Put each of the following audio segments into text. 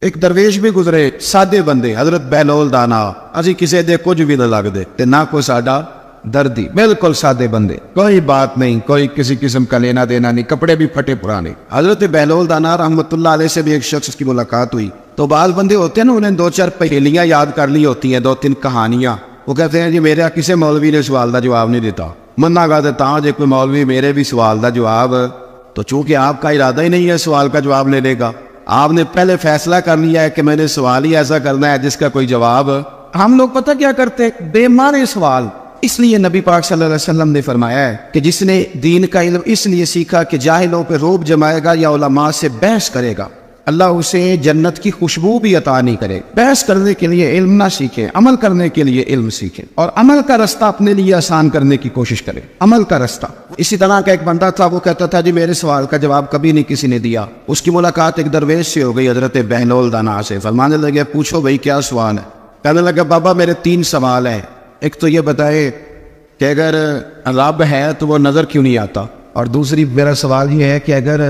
ایک درویش بھی گزرے سادے بندے حضرت بہلول دانا اسی کسی دے کچھ بھی نہ لگ دے تے نہ کوئی ساڈا دردی، بالکل سادے بندے، کوئی بات نہیں، کوئی کسی قسم کا لینا دینا نہیں، کپڑے بھی پھٹے پرانے۔ حضرت بہلول دانا رحمت اللہ علیہ سے بھی ایک شخص کی ملاقات ہوئی تو بعض بندے ہوتے ہیں نا، انہیں 2-4 پہیلیاں یاد کر لی ہوتی ہیں، 2-3 کہانیاں، وہ کہتے ہیں جی میرے کسی مولوی نے سوال دا جواب نہیں دیتا، منا گا دیتا جی کوئی مولوی میرے بھی سوال دا جواب، تو چونکہ آپ کا ارادہ ہی نہیں ہے سوال کا جواب لینے کا، آپ نے پہلے فیصلہ کر لیا ہے کہ میں نے سوال ہی ایسا کرنا ہے جس کا کوئی جواب، ہم لوگ پتہ کیا کرتے ہیں، بے معنی سوال۔ اس لیے نبی پاک صلی اللہ علیہ وسلم نے فرمایا ہے کہ جس نے دین کا علم اس لیے سیکھا کہ جاہلوں پہ روب جمائے گا یا علماء سے بحث کرے گا، اللہ اسے جنت کی خوشبو بھی عطا نہیں کرے۔ بحث کرنے کے لیے علم نہ سیکھیں، عمل کرنے کے لیے علم سیکھیں، اور عمل کا رستہ اپنے لیے آسان کرنے کی کوشش کریں، عمل کا رستہ۔ اسی طرح کا ایک بندہ تھا، وہ کہتا تھا جی میرے سوال کا جواب کبھی نہیں کسی نے دیا۔ اس کی ملاقات ایک درویش سے ہو گئی حضرت بہلول دانا سے، فرمانے لگے پوچھو بھائی کیا سوال ہے؟ کہنے لگا بابا میرے 3 سوال ہیں، ایک تو یہ بتائے کہ اگر رب ہے تو وہ نظر کیوں نہیں آتا، اور دوسری میرا سوال یہ ہے کہ اگر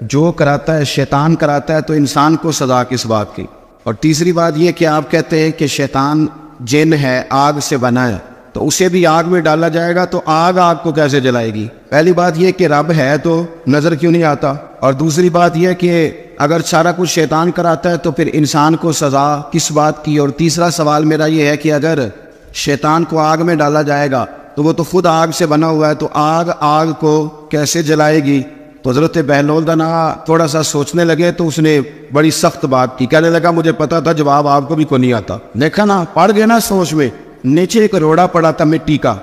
جو کراتا ہے شیطان کراتا ہے تو انسان کو سزا کس بات کی، اور تیسری بات یہ کہ آپ کہتے ہیں کہ شیطان جن ہے، آگ سے بنا ہے، تو اسے بھی آگ میں ڈالا جائے گا تو آگ کو کیسے جلائے گی؟ پہلی بات یہ کہ رب ہے تو نظر کیوں نہیں آتا، اور دوسری بات یہ کہ اگر سارا کچھ شیطان کراتا ہے تو پھر انسان کو سزا کس بات کی، اور تیسرا سوال میرا یہ ہے کہ اگر شیطان کو آگ میں ڈالا جائے گا تو وہ تو خود آگ سے بنا ہوا ہے، تو آگ کو کیسے جلائے گی؟ تو حضرت بہلول دانا تھوڑا سا سوچنے لگے تو اس نے بڑی سخت بات کی، کہنے لگا مجھے پتا تھا جواب آپ کو بھی کو نہیں آتا، دیکھا نا پڑ گئے نا سوچ میں۔ نیچے ایک روڑا پڑا تھا مٹی کا،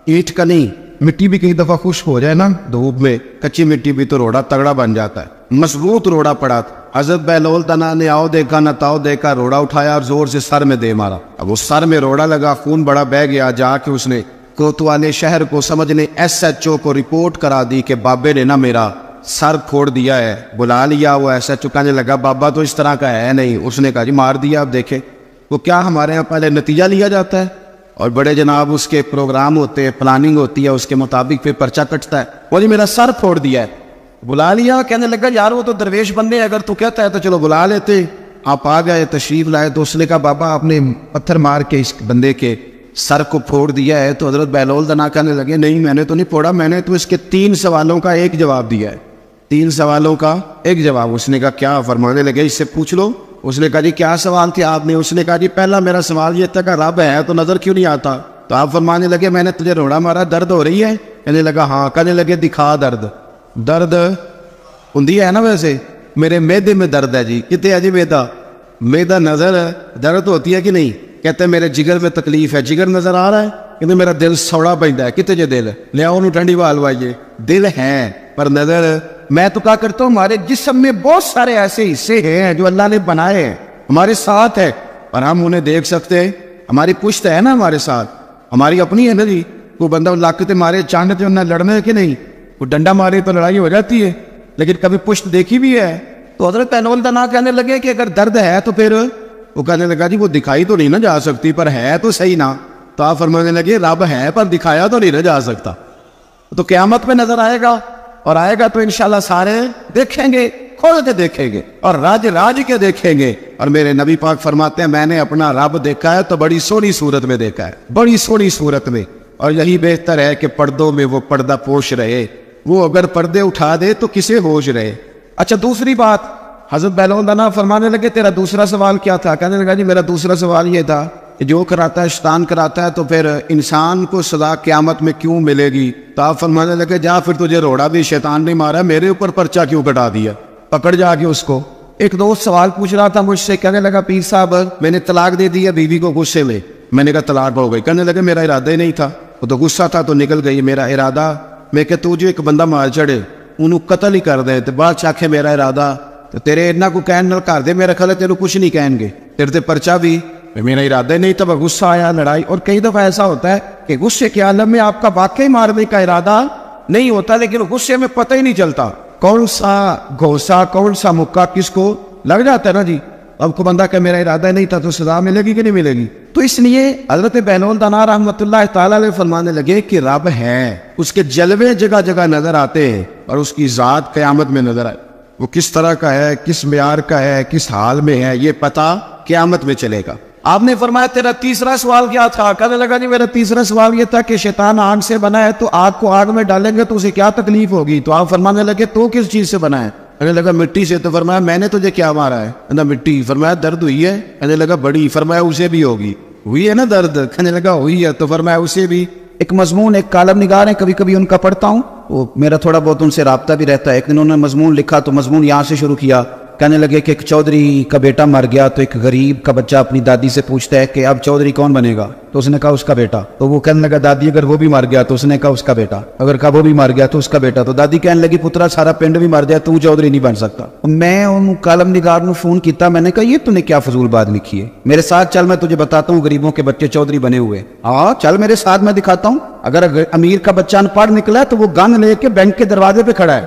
اینٹ کا نہیں، مٹی بھی کئی دفعہ خشک ہو جائے نا دھوپ میں، کچی مٹی بھی تو روڑا تگڑا بن جاتا ہے، مضبوط روڑا پڑا تھا۔ حضرت بہلول دانا نے آؤ دیکھا نہ تاؤ دیکھا، روڑا اٹھایا اور زور سے سر میں دے مارا، اب وہ سر میں روڑا لگا، خون بڑا بہہ گیا، جا کے اس نے کوتوالے شہر کو سمجھنے SHO کو رپورٹ کرا دی کہ بابے نے نا میرا سر پھوڑ دیا ہے۔ بلا لیا، وہ SHO کہنے لگا بابا تو اس طرح کا ہے نہیں، اس نے کہا جی مار دیا۔ اب دیکھیں وہ کیا ہمارے ہاں پہلے نتیجہ لیا جاتا ہے اور بڑے جناب اس کے پروگرام ہوتے ہیں، پلاننگ ہوتی ہے، اس کے مطابق پھر پرچہ کٹتا ہے، وہ جی میرا سر پھوڑ دیا ہے۔ بلا لیا، کہنے لگا یار وہ تو درویش بندے، اگر تو کہتا ہے تو چلو بلا لیتے۔ آپ آ گئے، تشریف لائے، تو اس نے کہا بابا آپ نے پتھر مار کے اس بندے کے سر کو پھوڑ دیا ہے؟ تو حضرت بہلول دانا کہنے لگے نہیں میں نے تو نہیں پھوڑا، میں نے تو اس کے 3 سوالوں کا ایک جواب دیا ہے، 3 سوالوں کا ایک جواب۔ اس نے کہا کیا؟ فرمانے لگے اس سے پوچھ لو۔ اس نے کہا جی کیا سوال تھے آپ نے؟ اس نے کہا جی پہلا میرا سوال یہ تھا کہ رب ہے تو نظر کیوں نہیں آتا؟ تو آپ فرمانے لگے میں نے تجھے روڑا مارا، درد ہو رہی ہے؟ کہنے لگا ہاں۔ کہنے لگے دکھا درد ہوندی ہے نا، ویسے میرے میدے میں درد ہے جی۔ کتنے ہے جی میدا نظر درد ہوتی ہے کہ نہیں؟ کہتے ہیں میرے جگر میں تکلیف ہے، جگر نظر آ رہا ہے؟ کہتے میرا دل سوڑا پیندا ہے، کتنے جے دل لیا انہوں ٹھنڈی وال وائیے، دل ہے پر نظر۔ میں تو کہا کرتا ہوں ہمارے جسم میں بہت سارے ایسے حصے ہیں جو اللہ نے بنائے ہیں، ہمارے ساتھ ہے اور ہم انہیں دیکھ سکتے ہیں، ہماری پشت ہے نا ہمارے ساتھ، ہماری اپنی ہے نا جی۔ کوئی بندہ لاکتے مارے چاندتے انہیں لڑنے کہ نہیں، کوئی ڈنڈا مارے تو لڑائی ہو جاتی ہے، لیکن کبھی پشت دیکھی بھی ہے؟ تو حضرت بہلول دانا کہنے لگے کہ اگر درد ہے تو پھر وہ کہنے لگا جی وہ دکھائی تو نہیں نہ جا سکتی پر ہے تو صحیح نا۔ تو آپ فرمانے لگے رب ہے پر دکھایا تو نہیں نہ جا سکتا، تو قیامت میں نظر آئے گا، اور آئے گا تو انشاءاللہ سارے دیکھیں گے، کھول کے دیکھیں گے اور راج کے دیکھیں گے۔ اور میرے نبی پاک فرماتے ہیں میں نے اپنا رب دیکھا ہے تو بڑی سونی صورت میں دیکھا ہے، بڑی سونی صورت میں، اور یہی بہتر ہے کہ پردوں میں وہ پردہ پوش رہے، وہ اگر پردے اٹھا دے تو کسے ہوش رہے۔ اچھا دوسری بات، حضرت بہلول دانا فرمانے لگے تیرا دوسرا سوال کیا تھا؟ کہنے لگا جی میرا دوسرا سوال یہ تھا کہ جو کراتا ہے شیطان کراتا ہے تو پھر انسان کو سزا قیامت میں کیوں ملے گی؟ تو آپ فرمانے لگے جا پھر تجھے روڑا بھی شیطان نے مارا، میرے اوپر پرچہ کیوں کٹا دیا؟ پکڑ جا کے اس کو۔ ایک دوست سوال پوچھ رہا تھا مجھ سے، کہنے لگا پیر صاحب میں نے طلاق دے دیا بیوی کو غصے میں۔ میں نے کہا طلاق ہو گئی؟ کہنے لگے میرا ارادہ ہی نہیں تھا، وہ تو غصہ تھا تو نکل گئی، میرا ارادہ میں کہ تو جو ایک بندہ مار چڑھے انہوں قتل ہی کر دے تو بعد چاکھے میرا ارادہ، تو تیرے اتنا کو کہن نہ کر دے، میرا خیال ہے تیرے کچھ نہیں کہیں گے، تیرے تے پرچہ بھی میرا ارادہ نہیں تھا، غصہ آیا لڑائی۔ اور کئی دفعہ ایسا ہوتا ہے کہ غصے کے عالم میں آپ کا واقعی مارنے کا ارادہ نہیں ہوتا، لیکن غصے میں پتہ ہی نہیں چلتا کون سا گھوسا کون سا مکہ کس کو لگ جاتا ہے نا جی۔ اب کو بندہ کہ میرا ارادہ نہیں تھا تو سزا ملے گی کہ نہیں ملے گی؟ تو اس لیے حضرت بہلول دانا رحمۃ اللہ تعالیٰ علیہ فرمانے لگے کہ رب ہے، اس کے جلوے جگہ جگہ نظر آتے ہیں اور اس کی ذات قیامت میں نظر آئے۔ وہ کس طرح کا ہے, کس معیار کا ہے, کس حال میں ہے, یہ پتہ قیامت میں چلے گا. آپ نے فرمایا تیرا تیسرا سوال کیا تھا؟ کہنے لگا جی میرا تیسرا سوال یہ تھا کہ شیطان آگ سے بنا ہے تو آگ کو آگ میں ڈالیں گے تو اسے کیا تکلیف ہوگی؟ تو آپ فرمانے لگے تو کس چیز سے بنا ہے؟ کہنے لگا مٹی سے. تو فرمایا میں نے تجھے کیا مارا ہے؟ کہنا مٹی. فرمایا درد ہوئی ہے؟ کہنے لگا بڑی. فرمایا اسے بھی ہوگی. ہوئی ہے نا درد؟ کہنے لگا ہوئی ہے. تو فرمایا اسے بھی. ایک مضمون ایک کالم نگار ہیں, کبھی کبھی ان کا پڑھتا ہوں, وہ میرا تھوڑا بہت ان سے رابطہ بھی رہتا ہے. ایک دن انہوں نے مضمون لکھا تو مضمون یہاں سے شروع کیا. کہنے لگے کہ ایک چودھری کا بیٹا مر گیا تو ایک غریب کا بچہ اپنی دادی سے پوچھتا ہے کہ اب چودھری کون بنے گا؟ تو اس نے کہا اس کا بیٹا. تو وہ کہنے لگا دادی اگر وہ بھی مر گیا؟ تو اس نے کہا اس کا بیٹا. اگر کہا وہ بھی مر گیا تو اس کا بیٹا. تو دادی کہنے لگی پترا سارا پنڈ بھی مر جائے تو چودھری نہیں بن سکتا. میں ان کالم نگار نے فون کیتا, میں نے کہا یہ تو نے کیا فضول بات لکھی ہے, میرے ساتھ چل میں تجھے بتاتا ہوں غریبوں کے بچے چودھری بنے ہوئے. ہاں چل میرے ساتھ میں دکھاتا ہوں. اگر امیر کا بچہ ان پڑھ نکلا ہے تو وہ گن لے کے بینک کے دروازے پہ کھڑا ہے,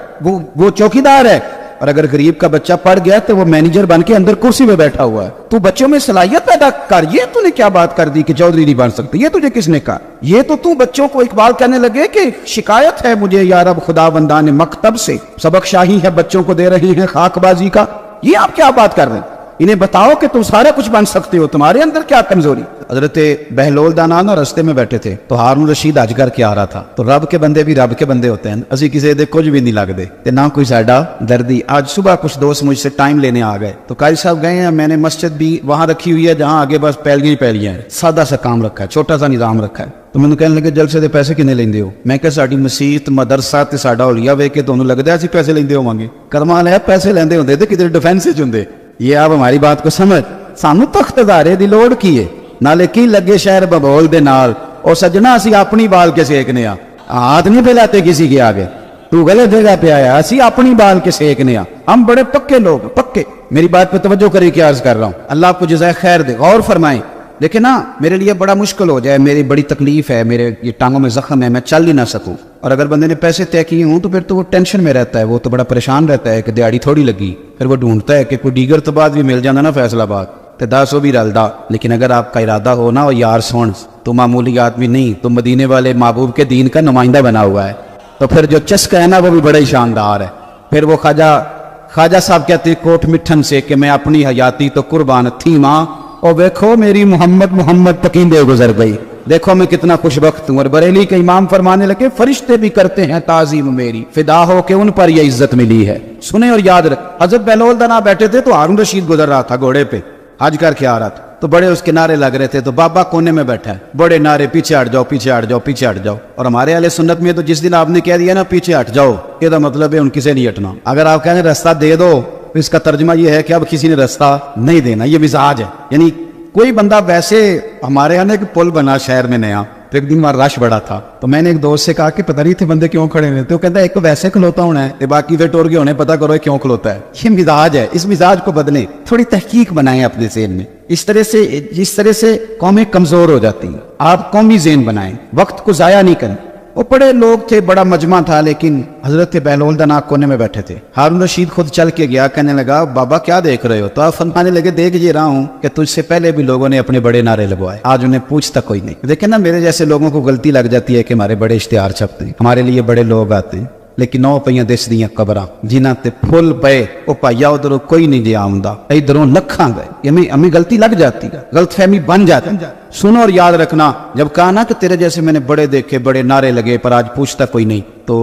وہ چوکیدار ہے. اور اگر غریب کا بچہ پڑھ گیا تو وہ مینیجر بن کے اندر کرسی پہ بیٹھا ہوا ہے. تو بچوں میں صلاحیت پیدا کر. یہ تو نے کیا بات کر دی کہ چودھری نہیں بن سکتے؟ یہ تجھے کس نے کہا؟ یہ تو بچوں کو اقبال کہنے لگے کہ شکایت ہے مجھے یا رب خدا بندان مکتب سے, سبق شاہی ہے بچوں کو دے رہی ہیں خاک بازی کا. یہ آپ کیا بات کر رہے ہیں؟ انہیں بتاؤ کہ تم سارا کچھ بن سکتے ہو, تمہارے اندر کیا کمزوری؟ حضرت بہلول دا نانا رستے میں بیٹھے تھے تو ہارون رشید حج کر کے آ رہا تھا. تو رب کے بندے بھی رب کے بندے ہوتے ہیں, اسی کسی دے کچھ بھی نہیں لگتے تے نہ کوئی ساڈا دردی. آج صبح کچھ دوست مجھ سے ٹائم لینے آ گئے تو قاری صاحب گئے ہیں, میں نے مسجد بھی وہاں رکھی ہوئی ہے جہاں آگے بس پیلیاں ہیں, سادہ سا کام رکھا ہے, چھوٹا سا نظام رکھا ہے. تو میں نے کہنے لگے جلسے دے پیسے کنے لیندے ہو؟ میں کہ ساڈی مسجد مدرسہ تے ساڈا اولیا وے کے تانوں لگدا اسی پیسے لیندے ہوواਂਗੇ. کرمال ہے پیسے لیندے ہوندے تے کدھر ڈیفینس وچ ہوندے. یہ آپ ہماری بات کو سمجھ, سانو تخت ادارے دی لوڑ کی ہے نالے کی لگے شہر ببول دے نال او سجنا اسی اپنی بال کے سیکنے آ, ہاتھ نہیں پھیلاتے کسی کے آگے. تو غلط جگہ پہ آیا, اسی اپنی بال کے سیکنے آ. ہم بڑے پکے لوگ, پکے. میری بات پہ توجہ کریں کہ عرض کر رہا ہوں, اللہ آپ کو جزائے خیر دے, غور فرمائیں. لیکن نا میرے لیے بڑا مشکل ہو جائے, میری بڑی تکلیف ہے, میرے یہ ٹانگوں میں زخم ہے, میں چل ہی نہ سکوں. اور اگر بندے نے پیسے طے کیے ہوں تو پھر تو وہ ٹینشن میں رہتا ہے, وہ تو بڑا پریشان رہتا ہے کہ دیہڑی تھوڑی لگی. پھر وہ ڈھونڈتا ہے کہ کوئی دیگر تو بعد بھی مل جانا نا فیصلہ آباد تے 10 بھی رلدا. لیکن اگر آپ کا ارادہ ہو نا, اور یار سون تو معمولی آدمی نہیں, تو مدینے والے محبوب کے دین کا نمائندہ بنا ہوا ہے, تو پھر جو چسکا ہے نا وہ بھی بڑا ہی شاندار ہے. پھر وہ خواجہ صاحب کہتے کوٹ مٹھن سے کہ میں اپنی حیاتی تو قربان تھی ماں, اور دیکھو میری محمد تکیندے گزر گئی, دیکھو میں کتنا خوش بخت ہوں. اور بریلی کے امام فرمانے لگے فرشتے بھی کرتے ہیں تعظیم میری, فدا ہو کہ ان پر یہ عزت ملی ہے. سنیں اور یاد رکھ, حضرت بہلول دا نہ بیٹھے تھے تو ہارون رشید گزر رہا تھا گھوڑے پہ, حج کر کے آ رہا تھا. تو بڑے اس کے نعرے لگ رہے تھے, تو بابا کونے میں بیٹھا ہے, بڑے نعرے پیچھے ہٹ جاؤ پیچھے ہٹ جاؤ پیچھے ہٹ جاؤ. اور ہمارے اہل سنت میں تو جس دن آپ نے کہہ دیا نا پیچھے ہٹ جاؤ, یہ تو مطلب ہے ان کسی نہیں ہٹنا. اگر آپ کہیں رستہ دے دو تو اس کا ترجمہ یہ ہے کہ اب کسی نے رستہ نہیں دینا, یہ مزاج ہے. یعنی کوئی بندہ ویسے, ہمارے یہاں ایک پل بنا شہر میں نیا, تو ایک دن وہاں رش بڑا تھا, تو میں نے ایک دوست سے کہا کہ پتہ نہیں تھے بندے کیوں کھڑے ہوئے, تو کہتا ہے ایک ویسے کھلوتا ہونا ہے تے باقی پھر ٹور کے ہونے, پتہ کرو کیوں کھلوتا ہے. یہ مزاج ہے, اس مزاج کو بدلیں, تھوڑی تحقیق بنائیں اپنے ذہن میں. اس طرح سے قومیں کمزور ہو جاتی ہیں. آپ قومی ذہن بنائیں, وقت کو ضائع نہیں کریں. وہ بڑے لوگ تھے, بڑا مجمع تھا, لیکن حضرت بہلول دا ناک کونے میں بیٹھے تھے. ہارون رشید خود چل کے گیا, کہنے لگا بابا کیا دیکھ رہے ہو؟ تو آپ فرمانے لگے دیکھ یہ رہا ہوں کہ تجھ سے پہلے بھی لوگوں نے اپنے بڑے نعرے لگوائے, آج انہیں پوچھتا کوئی نہیں. دیکھیں نا میرے جیسے لوگوں کو غلطی لگ جاتی ہے کہ ہمارے بڑے اشتہار چھپتے ہیں, ہمارے لیے بڑے لوگ آتے ہیں, لیکن 9 پہ دس دیاں قبراں جنہ تے پھول پے, او پایا ادھروں کوئی نہیں جی آمدہ, ادھروں لکھاں گئے. ہمیں غلطی لگ جاتی ہے, غلط فہمی بن جاتی ہے. سنو اور یاد رکھنا, جب کہا نا کہ تیرے جیسے میں نے بڑے دیکھے, بڑے نعرے لگے, پر آج پوچھتا کوئی نہیں, تو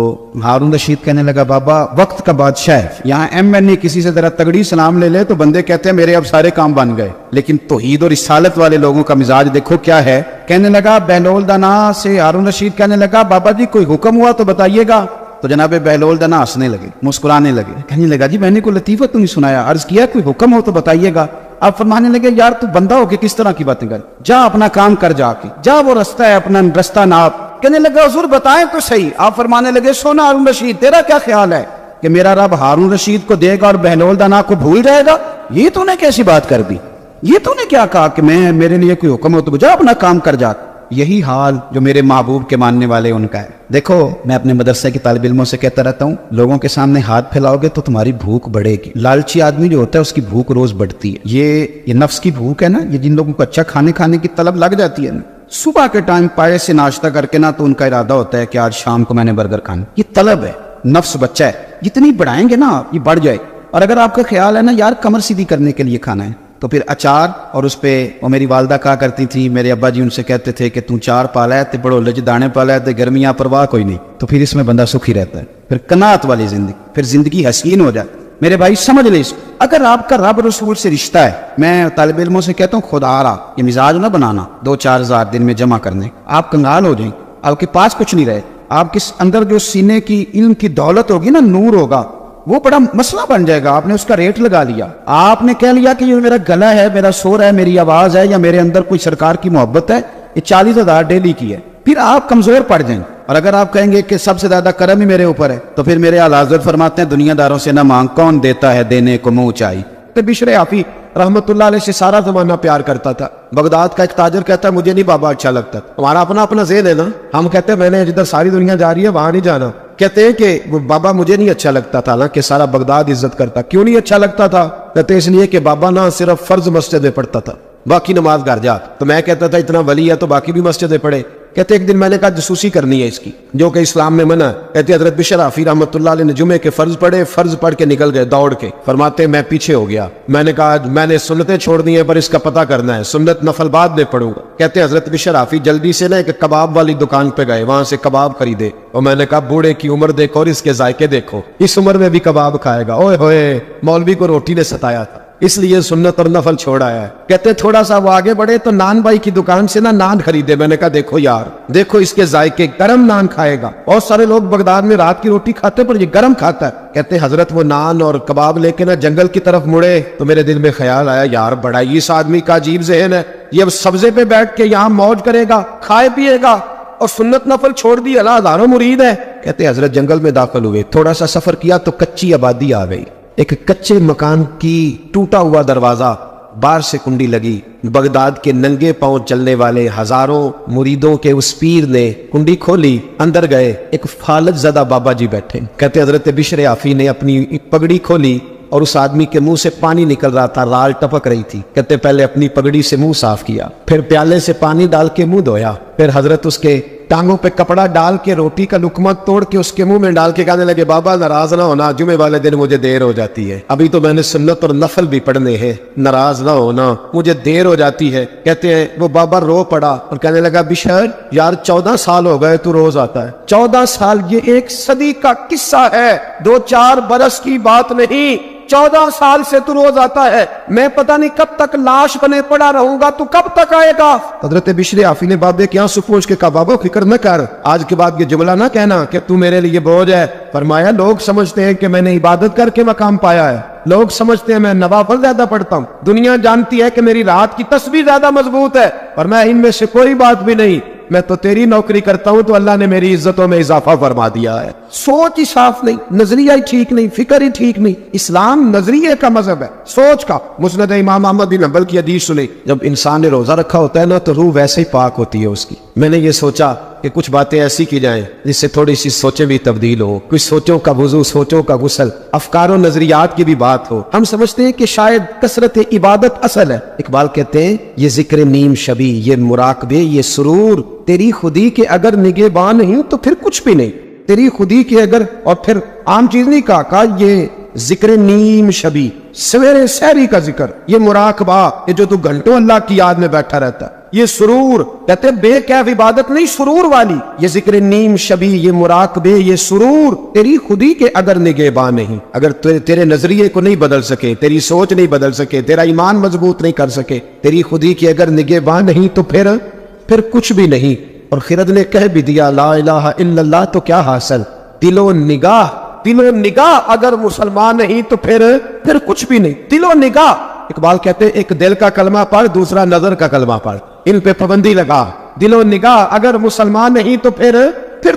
ہارون رشید کہنے لگا بابا وقت کا بادشاہ ہے, یہاں MNA کسی سے ذرا تگڑی سلام لے لے تو بندے کہتے ہیں میرے اب سارے کام بن گئے. لیکن توحید اور رسالت والے لوگوں کا مزاج دیکھو کیا ہے. کہنے لگا بہلول دانا سے ہارون رشید کہنے لگا بابا جی کوئی حکم ہوا تو بتائیے گا. تو جناب بہلول دانا ہنسنے لگے, مسکرانے لگے, کہنے لگا جی میں نے کوئی لطیفہ تو نہیں سنایا, عرض کیا کوئی حکم ہو تو بتائیے گا. آپ فرمانے لگے یار تو بندہ ہو کے کس طرح کی باتیں کر, جا اپنا کام کر, جا کے جا وہ رستہ ہے اپنا رستہ ناپ. کہنے لگا حضور بتائیں تو صحیح. آپ فرمانے لگے سونا ہارون رشید تیرا کیا خیال ہے کہ میرا رب ہارون رشید کو دے گا اور بہلول دانا کو بھول جائے گا؟ یہ تو نے کیسی بات کر دی, یہ تو نے کیا کہا کہ میں میرے لیے کوئی حکم ہو تو جا اپنا کام کر جا. یہی حال جو میرے محبوب کے ماننے والے ان کا ہے. دیکھو میں اپنے مدرسے کے طالب علموں سے کہتا رہتا ہوں, لوگوں کے سامنے ہاتھ پھیلاؤ گے تو تمہاری بھوک بڑھے گی. لالچی آدمی جو ہوتا ہے اس کی بھوک روز بڑھتی ہے. یہ نفس کی بھوک ہے نا, یہ جن لوگوں کو اچھا کھانے کی طلب لگ جاتی ہے نا, صبح کے ٹائم پائے سے ناشتہ کر کے نا تو ان کا ارادہ ہوتا ہے کہ آج شام کو میں نے برگر کھانا. یہ طلب ہے, نفس بچہ ہے, جتنی بڑھائیں گے نا یہ بڑھ جائے. اور اگر آپ کا خیال ہے نا یار کمر سیدھی کرنے کے لیے کھانا ہے تو پھر اچار اور اس پہ، وہ میری والدہ کہا کرتی تھی، میرے ابا جی ان سے کہتے تھے کہ تم چار پالا ہے تے بڑو لج دانے پالا ہے تے گرمیاں پرواہ کوئی نہیں، تو پھر اس میں بندہ سکھی رہتا ہے، پھر قناعت والی زندگی، پھر زندگی حسین ہو جائے۔ میرے بھائی سمجھ لیں اس کو، اگر آپ کا رب رسول سے رشتہ ہے، میں طالب علموں سے کہتا ہوں خدا را یہ مزاج نہ بنانا 2-4 ہزار دن میں جمع کرنے، آپ کنگال ہو جائیں، آپ کے پاس کچھ نہیں رہے، آپ کے اندر جو سینے کی علم کی دولت ہوگی نا، نور ہوگا، وہ بڑا مسئلہ بن جائے گا۔ آپ نے اس کا ریٹ لگا لیا، آپ نے کہہ لیا کہ یہ میرا گلا ہے، میرا سور ہے، میری آواز ہے، یا میرے اندر کوئی سرکار کی محبت ہے، یہ 40,000 ڈیلی کی ہے، پھر آپ کمزور پڑ جائیں۔ اور اگر آپ کہیں گے کہ سب سے زیادہ کرم ہی میرے اوپر ہے، تو پھر میرے اعلیٰ حضرت فرماتے ہیں دنیا داروں سے نہ مانگ، کون دیتا ہے دینے کو منہ چاہیے۔ تو بشر حافی رحمت اللہ علیہ سے سارا زمانہ پیار کرتا تھا۔ بغداد کا ایک تاجر کہتا ہے مجھے نہیں بابا اچھا لگتا، ہمارا اپنا ذہن ہے نا، ہم کہتے ہیں میں نے جدھر ساری دنیا جا رہی ہے وہاں نہیں جانا، کہتے ہیں کہ بابا مجھے نہیں اچھا لگتا تھا، حالانکہ سارا بغداد عزت کرتا، کیوں نہیں اچھا لگتا تھا؟ کہتے اس لیے کہ بابا نہ صرف فرض مسجد میں پڑھتا تھا، باقی نماز گھر جا، تو میں کہتا تھا اتنا ولی ہے تو باقی بھی مسجدیں پڑھے۔ کہتے ایک دن میں نے کہا جسوسی کرنی ہے اس کی، جو کہ اسلام میں منع ہے۔ کہتے حضرت بشر حافی رحمۃ اللہ علیہ نے جمعے کے فرض پڑھے، فرض پڑھ کے نکل گئے دوڑ کے، فرماتے میں پیچھے ہو گیا، میں نے کہا میں نے سنتیں چھوڑ دی ہیں پر اس کا پتہ کرنا ہے، سنت نفل بعد میں پڑھوں گا۔ کہتے حضرت بشر حافی جلدی سے نا ایک کباب والی دکان پہ گئے، وہاں سے کباب خریدے، اور میں نے کہا بوڑھے کی عمر دیکھو اور اس کے ذائقے دیکھو، اس عمر میں بھی کباب کھائے گا، اوئے ہوئے مولوی کو روٹی نے ستایا تھا، اس لیے سنت اور نفل چھوڑ آیا ہے۔ کہتے تھوڑا سا وہ آگے بڑھے تو نان بھائی کی دکان سے نا نان خریدے، میں نے کہا دیکھو یار دیکھو اس کے ذائقے، گرم نان کھائے گا، بہت سارے لوگ بغداد میں رات کی روٹی کھاتے پر یہ گرم کھاتا ہے۔ کہتے حضرت وہ نان اور کباب لے کے نا جنگل کی طرف مڑے تو میرے دل میں خیال آیا یار بڑا ہی اس آدمی کا عجیب ذہن ہے، یہ اب سبزے پہ بیٹھ کے یہاں موج کرے گا، کھائے پیے گا، اور سنت نفل چھوڑ دی، اللہ ہزاروں مرید ہے۔ کہتے حضرت جنگل میں داخل ہوئے، تھوڑا سا سفر کیا تو کچی آبادی آ گئی، ایک کچے مکان کی ٹوٹا ہوا دروازہ، باہر سے کنڈی لگی، بغداد کے ننگے پاؤں چلنے والے ہزاروں مریدوں کے اس پیر نے کنڈی کھولی، اندر گئے، ایک فالج زدہ بابا جی بیٹھے۔ کہتے حضرت بشر حافی نے اپنی پگڑی کھولی اور اس آدمی کے منہ سے پانی نکل رہا تھا، رال ٹپک رہی تھی۔ کہتے پہلے اپنی پگڑی سے منہ صاف کیا، پھر پیالے سے پانی ڈال کے منہ دھویا، پھر حضرت اس کے ٹانگوں پہ کپڑا ڈال کے روٹی کا لقمہ توڑ کے اس کے منہ میں ڈال کے کہنے لگے بابا ناراض نہ ہونا، جمعے والے دن مجھے دیر ہو جاتی ہے، ابھی تو میں نے سنت اور نفل بھی پڑھنے ہیں، ناراض نہ ہونا مجھے دیر ہو جاتی ہے۔ کہتے ہیں وہ بابا رو پڑا اور کہنے لگا بشر یار 14 سال ہو گئے تو روز آتا ہے، 14 سال یہ ایک صدی کا قصہ ہے، 2-4 برس کی بات نہیں، 14 سال سے تو روز آتا ہے، میں پتہ نہیں کب تک لاش بنے پڑا رہوں گا، تو کب تک آئے گا؟ حضرت بشر حافی نے بابے کے آنسو پوچھ کے کہا بابا فکر نہ کر، آج کے بعد یہ جملہ نہ کہنا کہ تو میرے لیے بوجھ ہے۔ فرمایا لوگ سمجھتے ہیں کہ میں نے عبادت کر کے مقام پایا ہے، لوگ سمجھتے ہیں میں نوافل زیادہ پڑھتا ہوں، دنیا جانتی ہے کہ میری رات کی تسبیح زیادہ مضبوط ہے، اور میں ان میں سے کوئی بات بھی نہیں، میں تو تیری نوکری کرتا ہوں تو اللہ نے میری عزتوں میں اضافہ فرما دیا ہے۔ سوچ ہی صاف نہیں، نظریہ ہی ٹھیک نہیں، فکر ہی ٹھیک نہیں۔ اسلام نظریے کا مذہب ہے، سوچ کا۔ مسند امام احمد بن حنبل کی حدیث سنی، جب انسان نے روزہ رکھا ہوتا ہے نا تو روح ویسے ہی پاک ہوتی ہے اس کی۔ میں نے یہ سوچا کہ کچھ باتیں ایسی کی جائیں جس سے تھوڑی سی سوچیں بھی تبدیل ہو، کچھ سوچوں کا وضو، سوچوں کا غسل، افکار و نظریات کی بھی بات ہو۔ ہم سمجھتے ہیں کہ شاید کثرت عبادت اصل ہے۔ اقبال کہتے ہیں یہ ذکر نیم شبی، یہ مراقبے، یہ سرور، تیری خودی کے اگر نگہباں نہیں تو پھر کچھ بھی نہیں، تیری خودی کے اگر، اور پھر عام چیز نہیں کہا یہ ذکر نیم شبی، سویرے سحری کا ذکر، یہ مراقبہ، یہ جو تو گھنٹوں اللہ کی یاد میں بیٹھا رہتا ہے، یہ سرور، کہتے بے کیف عبادت نہیں، سرور والی، یہ ذکر نیم شبی، یہ مراقبے، یہ سرور، تیری خودی کے اگر نگہباں نہیں، اگر تیرے نظریے کو نہیں بدل سکے، تیری سوچ نہیں بدل سکے، تیرا ایمان مضبوط نہیں کر سکے، تیری خودی کے اگر نگہباں نہیں تو پھر کچھ بھی نہیں۔ اور خرد نے کہہ بھی دیا لا الہ الا اللہ تو کیا حاصل، دل و نگاہ اگر مسلمان نہیں تو پھر کچھ بھی نہیں، دل و نگاہ۔ اقبال کہتے ہیں ایک دل کا کلمہ پڑھ، دوسرا نظر کا کلمہ پڑھ، ان پہ پابندی لگا، دل و نگاہ اگر مسلمان نہیں تو پھر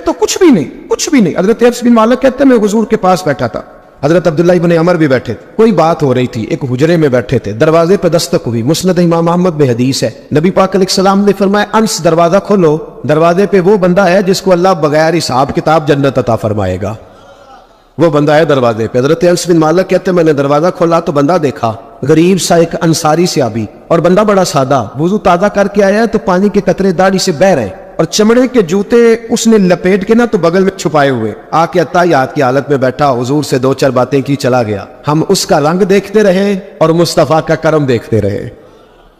تو کچھ بھی نہیں، کچھ بھی نہیں۔ حضرت انس بن مالک کہتے ہیں میں حضور کے پاس بیٹھا تھا، حضرت عبداللہ ابن عمر بھی بیٹھے تھے، کوئی بات ہو رہی تھی، ایک حجرے میں بیٹھے تھے، دروازے پہ دستک ہوئی، مسند امام احمد میں حدیث ہے، نبی پاک علیہ السلام نے فرمایا انس دروازہ کھولو، دروازے پہ وہ بندہ ہے جس کو اللہ بغیر حساب کتاب جنت عطا فرمائے گا، وہ بندہ ہے دروازے پہ۔ حضرت انس بن مالک کہتے ہیں میں نے دروازہ کھولا تو بندہ دیکھا، غریب سا ایک انصاری صحابی، اور بندہ بڑا سادہ، وضو تازہ کر کے آیا ہے تو پانی کے قطرے داڑھی سے بہ رہے، اور چمڑے کے جوتے اس نے لپیٹ کے نا تو بغل میں چھپائے ہوئے آ کے عطیات کی حالت میں بیٹھا، حضور سے 2-4 باتیں کی، چلا گیا۔ ہم اس کا رنگ دیکھتے رہے اور مصطفیٰ کا کرم دیکھتے رہے۔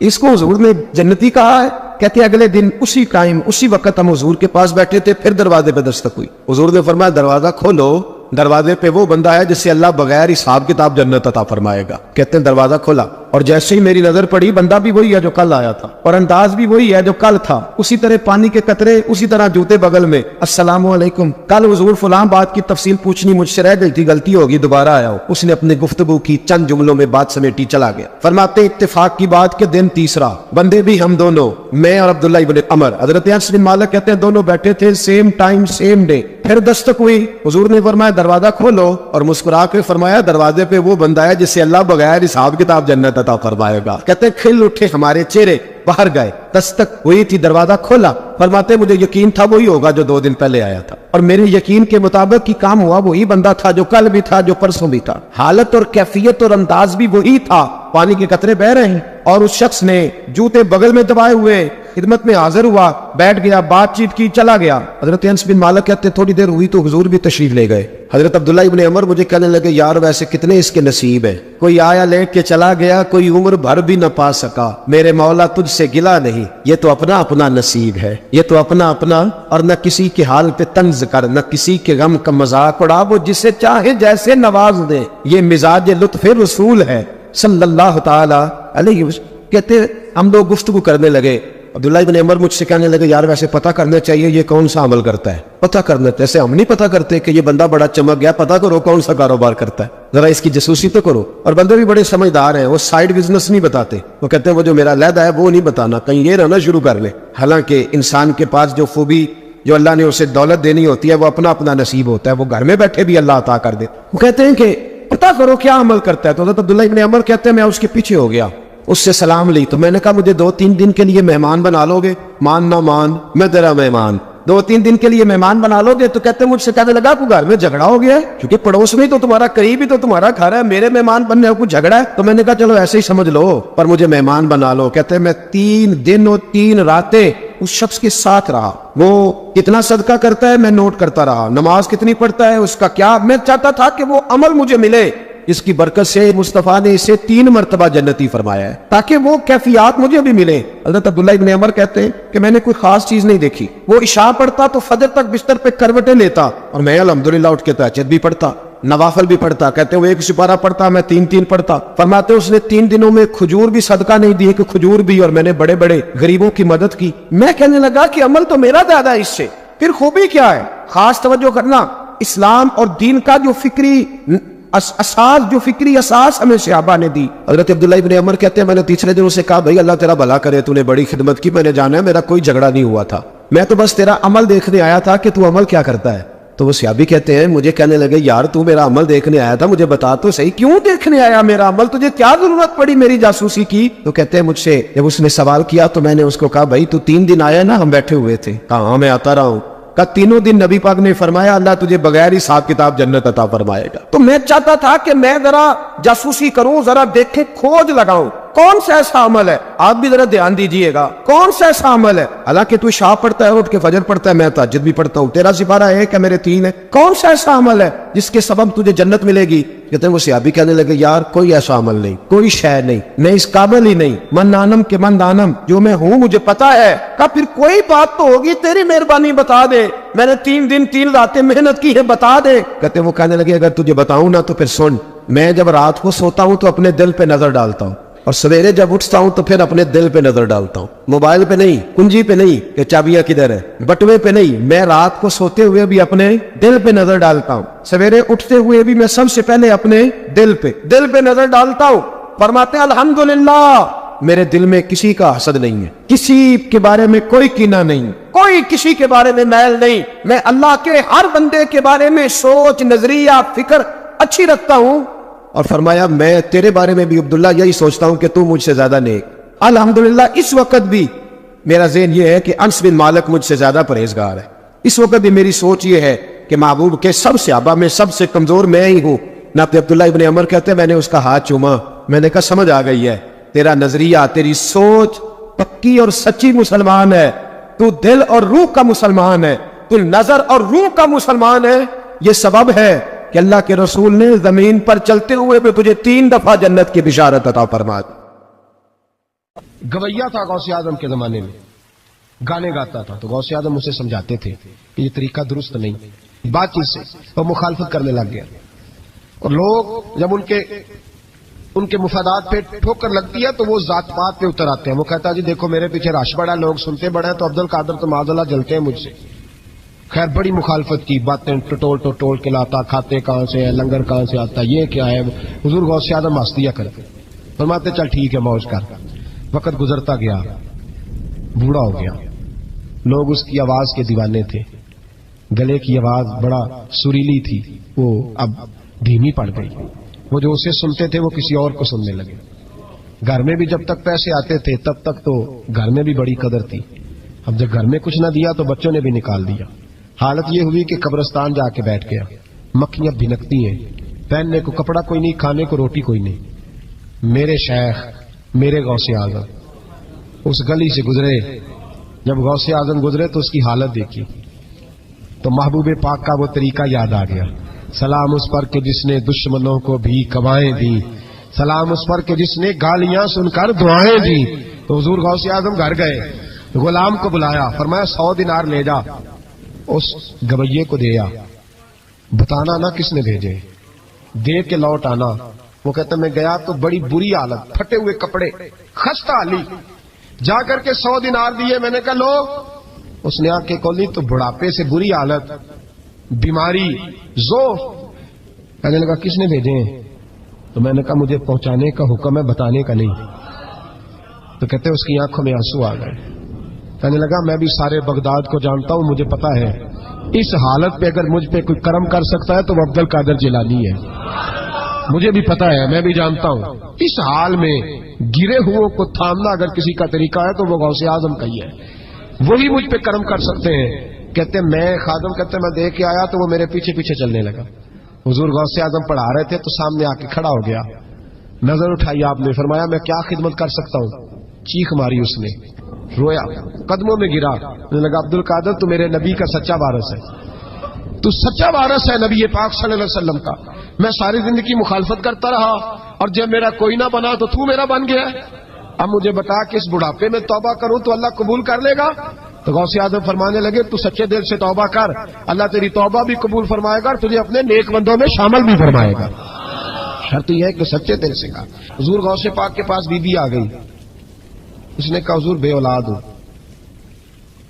اس کو حضور نے جنتی کہا ہے۔ کہتے ہیں اگلے دن اسی ٹائم اسی وقت ہم حضور کے پاس بیٹھے تھے، پھر دروازے پہ دستک ہوئی۔ حضور نے فرمایا دروازہ کھولو، دروازے پہ وہ بندہ ہے جس سے اللہ بغیر حساب کتاب جنت عطا فرمائے گا۔ کہتے ہیں دروازہ کھولا اور جیسے ہی میری نظر پڑی، بندہ بھی وہی ہے جو کل آیا تھا اور انداز بھی وہی ہے جو کل تھا، اسی طرح پانی کے قطرے، اسی طرح جوتے بغل میں۔ السلام علیکم، کل حضور فلاں بات کی تفصیل پوچھنی مجھ سے رہ گئی تھی، غلطی ہوگی، دوبارہ آیا ہو۔ اس نے اپنی گفتگو کی، چند جملوں میں بات سمیٹی، چلا گیا۔ فرماتے اتفاق کی بات کہ دن تیسرا، بندے بھی ہم دونوں، میں اور عبداللہ ابن عمر، حضرت انس بن مالک کہتے ہیں دونوں بیٹھے تھے، سیم ٹائم سیم ڈے۔ پھر دستک ہوئی، حضور نے فرمایا دروازہ کھولو اور مسکرا کے فرمایا دروازے پہ وہ بندہ ہے جس سے اللہ بغیر حساب کتاب جنت عطا فرمائے گا۔ کہتے ہیں کھل اٹھے ہمارے چہرے، باہر گئے، دستک ہوئی تھی، دروازہ کھولا۔ فرماتے مجھے یقین تھا وہی ہوگا جو 2 دن پہلے آیا تھا، اور میرے یقین کے مطابق ہی کام ہوا، وہی بندہ تھا جو کل بھی تھا، جو پرسوں بھی تھا، حالت اور کیفیت اور انداز بھی وہی تھا۔ پانی کے قطرے بہ رہے ہیں اور اس شخص نے جوتے بغل میں دبائے ہوئے خدمت میں حاضر ہوا، بیٹھ گیا، بات چیت کی، چلا گیا۔ حضرت انس بن مالک کہتے تھوڑی دیر ہوئی تو حضور بھی تشریف لے گئے۔ حضرت عبداللہ ابن عمر مجھے کہنے لگے یار ویسے کتنے اس کے نصیب ہے، کوئی آیا لے کے چلا گیا، کوئی عمر بھر بھی نہ پا سکا۔ میرے مولا تجھ سے گلا نہیں، یہ تو اپنا اپنا نصیب ہے، یہ تو اپنا اپنا، اور نہ کسی کے حال پہ طنز کر، نہ کسی کے غم کا مذاق اڑا، وہ جسے چاہے جیسے نواز دے، یہ مزاج لطف رسول ہے صلی اللہ تعالی علیہ وسلم۔ کہتے ہم لوگ گفتگو کرنے لگے، عبداللہ ابن عمر مجھ سے کہنے لگے یار ویسے پتہ کرنا چاہیے یہ کون سا عمل کرتا ہے، پتہ کرنا، جیسے ہم نہیں پتہ کرتے کہ یہ بندہ بڑا چمک گیا، پتہ کرو کون سا کاروبار کرتا ہے، ذرا اس کی جاسوسی تو کرو۔ اور بندے بھی بڑے سمجھدار ہیں، وہ سائیڈ بزنس نہیں بتاتے، وہ کہتے ہیں وہ جو میرا علیحدہ ہے وہ نہیں بتانا، کہیں یہ رہنا شروع کر لے۔ حالانکہ انسان کے پاس جو خوبی، جو اللہ نے اسے دولت دینی ہوتی ہے، وہ اپنا اپنا نصیب ہوتا ہے، وہ گھر میں بیٹھے بھی اللہ عطا کر دے۔ وہ کہتے ہیں کہ پتہ کرو کیا عمل کرتا ہے، تو حضرت عبداللہ ابن عمر کہتے ہیں میں اس کے پیچھے ہو گیا، اس سے سلام لی، تو میں نے کہا مجھے 2-3 دن کے لیے مہمان بنا لو گے؟ مان نہ مان، میں تیرا مہمان، 2-3 دن کے لیے مہمان بنا لو گے؟ تو کہتے ہیں مجھ سے کہنے لگا کوئی گھر میں جھگڑا ہو گیا ہے، کیونکہ پڑوس میں تو تمہارا قریب ہی تو تمہارا گھر ہے، میرے مہمان بننے کو جھگڑا ہے؟ تو میں نے کہا چلو ایسے ہی سمجھ لو، پر مجھے مہمان بنا لو۔ کہتے ہیں میں 3 دن اور 3 راتیں اس شخص کے ساتھ رہا، وہ کتنا صدقہ کرتا ہے میں نوٹ کرتا رہا، نماز کتنی پڑھتا ہے، اس کا کیا، میں چاہتا تھا کہ وہ عمل مجھے ملے اس کی برکت سے مصطفیٰ نے اسے 3 مرتبہ جنتی فرمایا ہے، تاکہ وہ کیفیات مجھے بھی ملے۔ حضرت عبداللہ ابن عمر کہتے ہیں کہ میں نے کوئی خاص چیز نہیں دیکھی، وہ عشاء پڑھتا تو فجر تک بستر پہ کروٹیں لیتا، اور میں الحمدللہ اٹھ کے تہجد بھی پڑھتا، نوافل بھی پڑھتا۔ کہتے ہیں وہ 1 سپارہ پڑھتا، میں 3 پڑھتا۔ فرماتے اس نے 3 دنوں میں کھجور بھی صدقہ نہیں دی، کہ کھجور بھی، اور میں نے بڑے بڑے غریبوں کی مدد کی۔ میں کہنے لگا کہ عمل تو میرا زیادہ ہے اس سے، پھر خوبی کیا ہے؟ خاص توجہ کرنا، اسلام اور دین کا جو فکری اساس ہمیں صحابہ نے دی۔ حضرت عبداللہ ابن عمر کہتے ہیں میں نے تیسرے دن اسے کہا بھائی اللہ تیرا بھلا کرے، تو نے بڑی خدمت کی، میں نے جانا ہے میرا کوئی جھگڑا نہیں ہوا تھا، میں تو بس تیرا عمل دیکھنے آیا تھا کہ تو عمل کیا کرتا ہے۔ تو وہ صحابی کہتے ہیں مجھے کہنے لگے یار تو میرا عمل دیکھنے آیا تھا، مجھے بتا تو صحیح کیوں دیکھنے آیا میرا عمل، تجھے کیا ضرورت پڑی میری جاسوسی کی؟ تو کہتے ہیں مجھ سے جب اس نے سوال کیا تو میں نے اس کو کہا بھائی تو 3 دن آیا نا، ہم بیٹھے ہوئے تھے، کہا ہاں میں آتا رہا ہوں، کہ 3 دن نبی پاک نے فرمایا اللہ تجھے بغیر حساب کتاب جنت عطا فرمائے گا۔ تو میں چاہتا تھا کہ میں ذرا جاسوسی کروں، ذرا دیکھیں، کھوج لگاؤں کون سا ایسا عمل ہے، آپ بھی ذرا دھیان دیجئے گا کون سا ایسا عمل ہے، حالانکہ تو عشاء پڑھتا ہے، اٹھ کے فجر پڑھتا ہے، میں تہجد بھی پڑھتا ہوں، تیرا سپارہ 1 ہے میرے 3 ہے، کون سا ایسا عمل ہے جس کے سبب تجھے جنت ملے گی؟ کہتے ہیں وہ صحابی کہنے لگے یار کوئی ایسا عمل نہیں، کوئی شے نہیں، میں اس قابل ہی نہیں، من نانم کے من دانم، جو میں ہوں مجھے پتا ہے۔ کہا پھر کوئی بات تو ہوگی، تیری مہربانی بتا دے، میں نے 3 دن 3 راتیں محنت کی ہے، بتا دے۔ کہتے ہیں وہ کہنے لگے اگر تجھے بتاؤں نا تو پھر سن، میں جب رات کو سوتا ہوں تو اپنے دل پہ نظر ڈالتا ہوں، اور سویرے جب اٹھتا ہوں تو پھر اپنے دل پہ نظر ڈالتا ہوں، موبائل پہ نہیں، کنجی پہ نہیں کہ چابیاں کدھر ہے، بٹوے پہ نہیں، میں رات کو سوتے ہوئے بھی اپنے دل پہ نظر ڈالتا ہوں، سویرے اٹھتے ہوئے بھی میں سب سے پہلے اپنے دل پہ نظر ڈالتا ہوں۔ فرماتے ہیں الحمدللہ میرے دل میں کسی کا حسد نہیں ہے، کسی کے بارے میں کوئی کینہ نہیں، کوئی کسی کے بارے میں میل نہیں، میں اللہ کے ہر بندے کے بارے میں سوچ، نظریہ، فکر اچھی رکھتا ہوں۔ اور فرمایا میں تیرے بارے میں بھی عبداللہ یہی سوچتا ہوں کہ تو مجھ سے زیادہ نیک۔ الحمدللہ اس وقت بھی میرا ذہن یہ ہے کہ انس بن مالک مجھ سے زیادہ پرہیزگار ہے، اس وقت بھی میری سوچ یہ ہے کہ محبوب کے سب صحابہ میں سب سے کمزور میں ہی ہوں۔ ناطق عبداللہ ابن عمر کہتے ہیں میں نے اس کا ہاتھ چوما، میں نے کہا سمجھ آ گئی ہے، تیرا نظریہ، تیری سوچ پکی اور سچی مسلمان ہے، تو دل اور روح کا مسلمان ہے، تو نظر اور روح کا مسلمان ہے. یہ سبب ہے کہ اللہ کے رسول نے زمین پر چلتے ہوئے بھی تجھے 3 دفعہ جنت کی بشارت عطا فرما دی. گویا تھا غوث اعظم کے زمانے میں، گانے گاتا تھا تو غوث اعظم اسے سمجھاتے تھے کہ یہ طریقہ درست نہیں. بات چیز سے وہ مخالفت کرنے لگ گیا، اور لوگ جب ان کے مفادات پہ ٹھوکر لگتی ہے تو وہ ذات پات پہ اتر آتے ہیں. وہ کہتا ہے جی دیکھو میرے پیچھے رش بڑا، لوگ سنتے بڑے ہیں، تو عبد القادر تو معاذ اللہ جلتے ہیں مجھ سے. خیر بڑی مخالفت کی، باتیں ٹٹول کے لاتا، کھاتے کہاں سے ہے، لنگر کہاں سے آتا، یہ کیا ہے. حضور غوث اعظم ہنس دیا کرتے، فرماتے چل ٹھیک ہے موج کر. وقت گزرتا گیا، بوڑھا ہو گیا، لوگ اس کی آواز کے دیوانے تھے. گلے کی آواز بڑا سریلی تھی، وہ اب دھیمی پڑ گئی. وہ جو اسے سنتے تھے وہ کسی اور کو سننے لگے. گھر میں بھی جب تک پیسے آتے تھے تب تک تو گھر میں بھی بڑی قدر تھی. اب جب گھر میں کچھ نہ دیا تو بچوں نے بھی نکال دیا. حالت یہ ہوئی کہ قبرستان جا کے بیٹھ گیا. مکھیاں بھنکتی ہیں، پہننے کو کپڑا کوئی نہیں، کھانے کو روٹی کوئی نہیں. میرے شیخ، میرے غوث اعظم اس گلی سے گزرے. جب غوث اعظم گزرے تو اس کی حالت دیکھی تو محبوب پاک کا وہ طریقہ یاد آ گیا. سلام اس پر کہ جس نے دشمنوں کو بھی کوائیں دی، سلام اس پر کہ جس نے گالیاں سن کر دعائیں دی. تو حضور غوث اعظم گھر گئے، غلام کو بلایا، فرمایا 100 دینار لے جا، اس گویے کو دیا، بتانا نہ کس نے بھیجے، دے کے لوٹ آنا. وہ کہتا میں گیا تو بڑی بری حالت، پھٹے ہوئے کپڑے، خستہ حالی. جا کر کے 100 دینار دیے. میں نے کہا لو. اس نے آنکھیں کھولی تو بڑھاپے سے بری حالت، بیماری، ذوف. کہنے لگا کس نے بھیجے ہیں؟ تو میں نے کہا مجھے پہنچانے کا حکم ہے، بتانے کا نہیں. تو کہتے اس کی آنکھوں میں آنسو آ گئے. کہنے لگا میں بھی سارے بغداد کو جانتا ہوں، مجھے پتا ہے اس حالت پہ اگر مجھ پہ کوئی کرم کر سکتا ہے تو وہ عبد القادر جیلانی ہے. مجھے بھی پتا ہے، میں بھی جانتا ہوں اس حال میں گرے ہوئوں کو تھامنا اگر کسی کا طریقہ ہے تو وہ غوث اعظم کا ہی ہے، وہی مجھ پہ کرم کر سکتے ہیں. کہتے میں خادم کہتے میں دیکھ کے آیا تو وہ میرے پیچھے پیچھے چلنے لگا. حضور غوث اعظم پڑھا رہے تھے تو سامنے آ کے کھڑا ہو گیا. نظر اٹھائی آپ نے، فرمایا میں کیا خدمت کر سکتا ہوں. چیخ ماری اس نے، رویا، قدموں میں گرا. لگا عبد القادر تو میرے نبی کا سچا وارث ہے، تو سچا وارث ہے نبی پاک صلی اللہ علیہ وسلم کا. میں ساری زندگی مخالفت کرتا رہا اور جب میرا کوئی نہ بنا تو میرا بن گیا. اب مجھے بتا کہ اس بڑھاپے میں توبہ کروں تو اللہ قبول کر لے گا؟ تو غوث اعظم فرمانے لگے تو سچے دل سے توبہ کر، اللہ تیری توبہ بھی قبول فرمائے گا اور تجھے اپنے نیک بندوں میں شامل بھی فرمائے گا. شرط یہ ہے کہ سچے دل سے کہا. حضور غوث پاک کے پاس بی بی آ گئی. اس نے کہا حضور بے اولاد ہوں،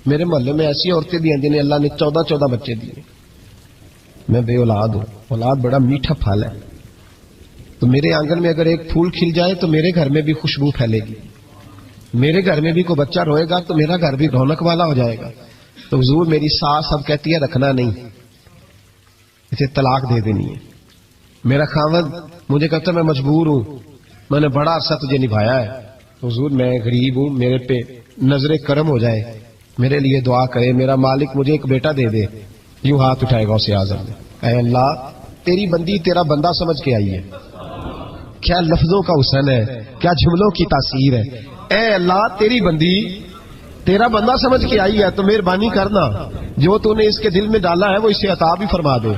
میرے محلے میں ایسی عورتیں بھی ہیں جنہیں اللہ نے 14 بچے دیے، میں بے اولاد ہوں. اولاد بڑا میٹھا پھل ہے، تو میرے آنگن میں اگر ایک پھول کھل جائے تو میرے گھر میں بھی خوشبو پھیلے گی، میرے گھر میں بھی کوئی بچہ روئے گا تو میرا گھر بھی رونق والا ہو جائے گا. تو حضور میری ساس اب کہتی ہے رکھنا نہیں، اسے طلاق دے دینی ہے. میرا خاوند مجھے کہتا ہے میں مجبور ہوں، میں نے بڑا عرصہ تجھے نبھایا ہے. حضور میں غریب ہوں، میرے پہ نظر کرم ہو جائے، میرے لیے دعا کرے، میرا مالک مجھے ایک بیٹا دے دے. یوں ہاتھ اٹھائے غوث اعظم نے، اے اللہ تیری بندی تیرا بندہ سمجھ کے آئی ہے. کیا لفظوں کا حسن ہے، کیا جملوں کی تاثیر ہے. اے اللہ تیری بندی تیرا بندہ سمجھ کے آئی ہے تو مہربانی کرنا، جو تو نے اس کے دل میں ڈالا ہے وہ اسے عطا بھی فرما دے.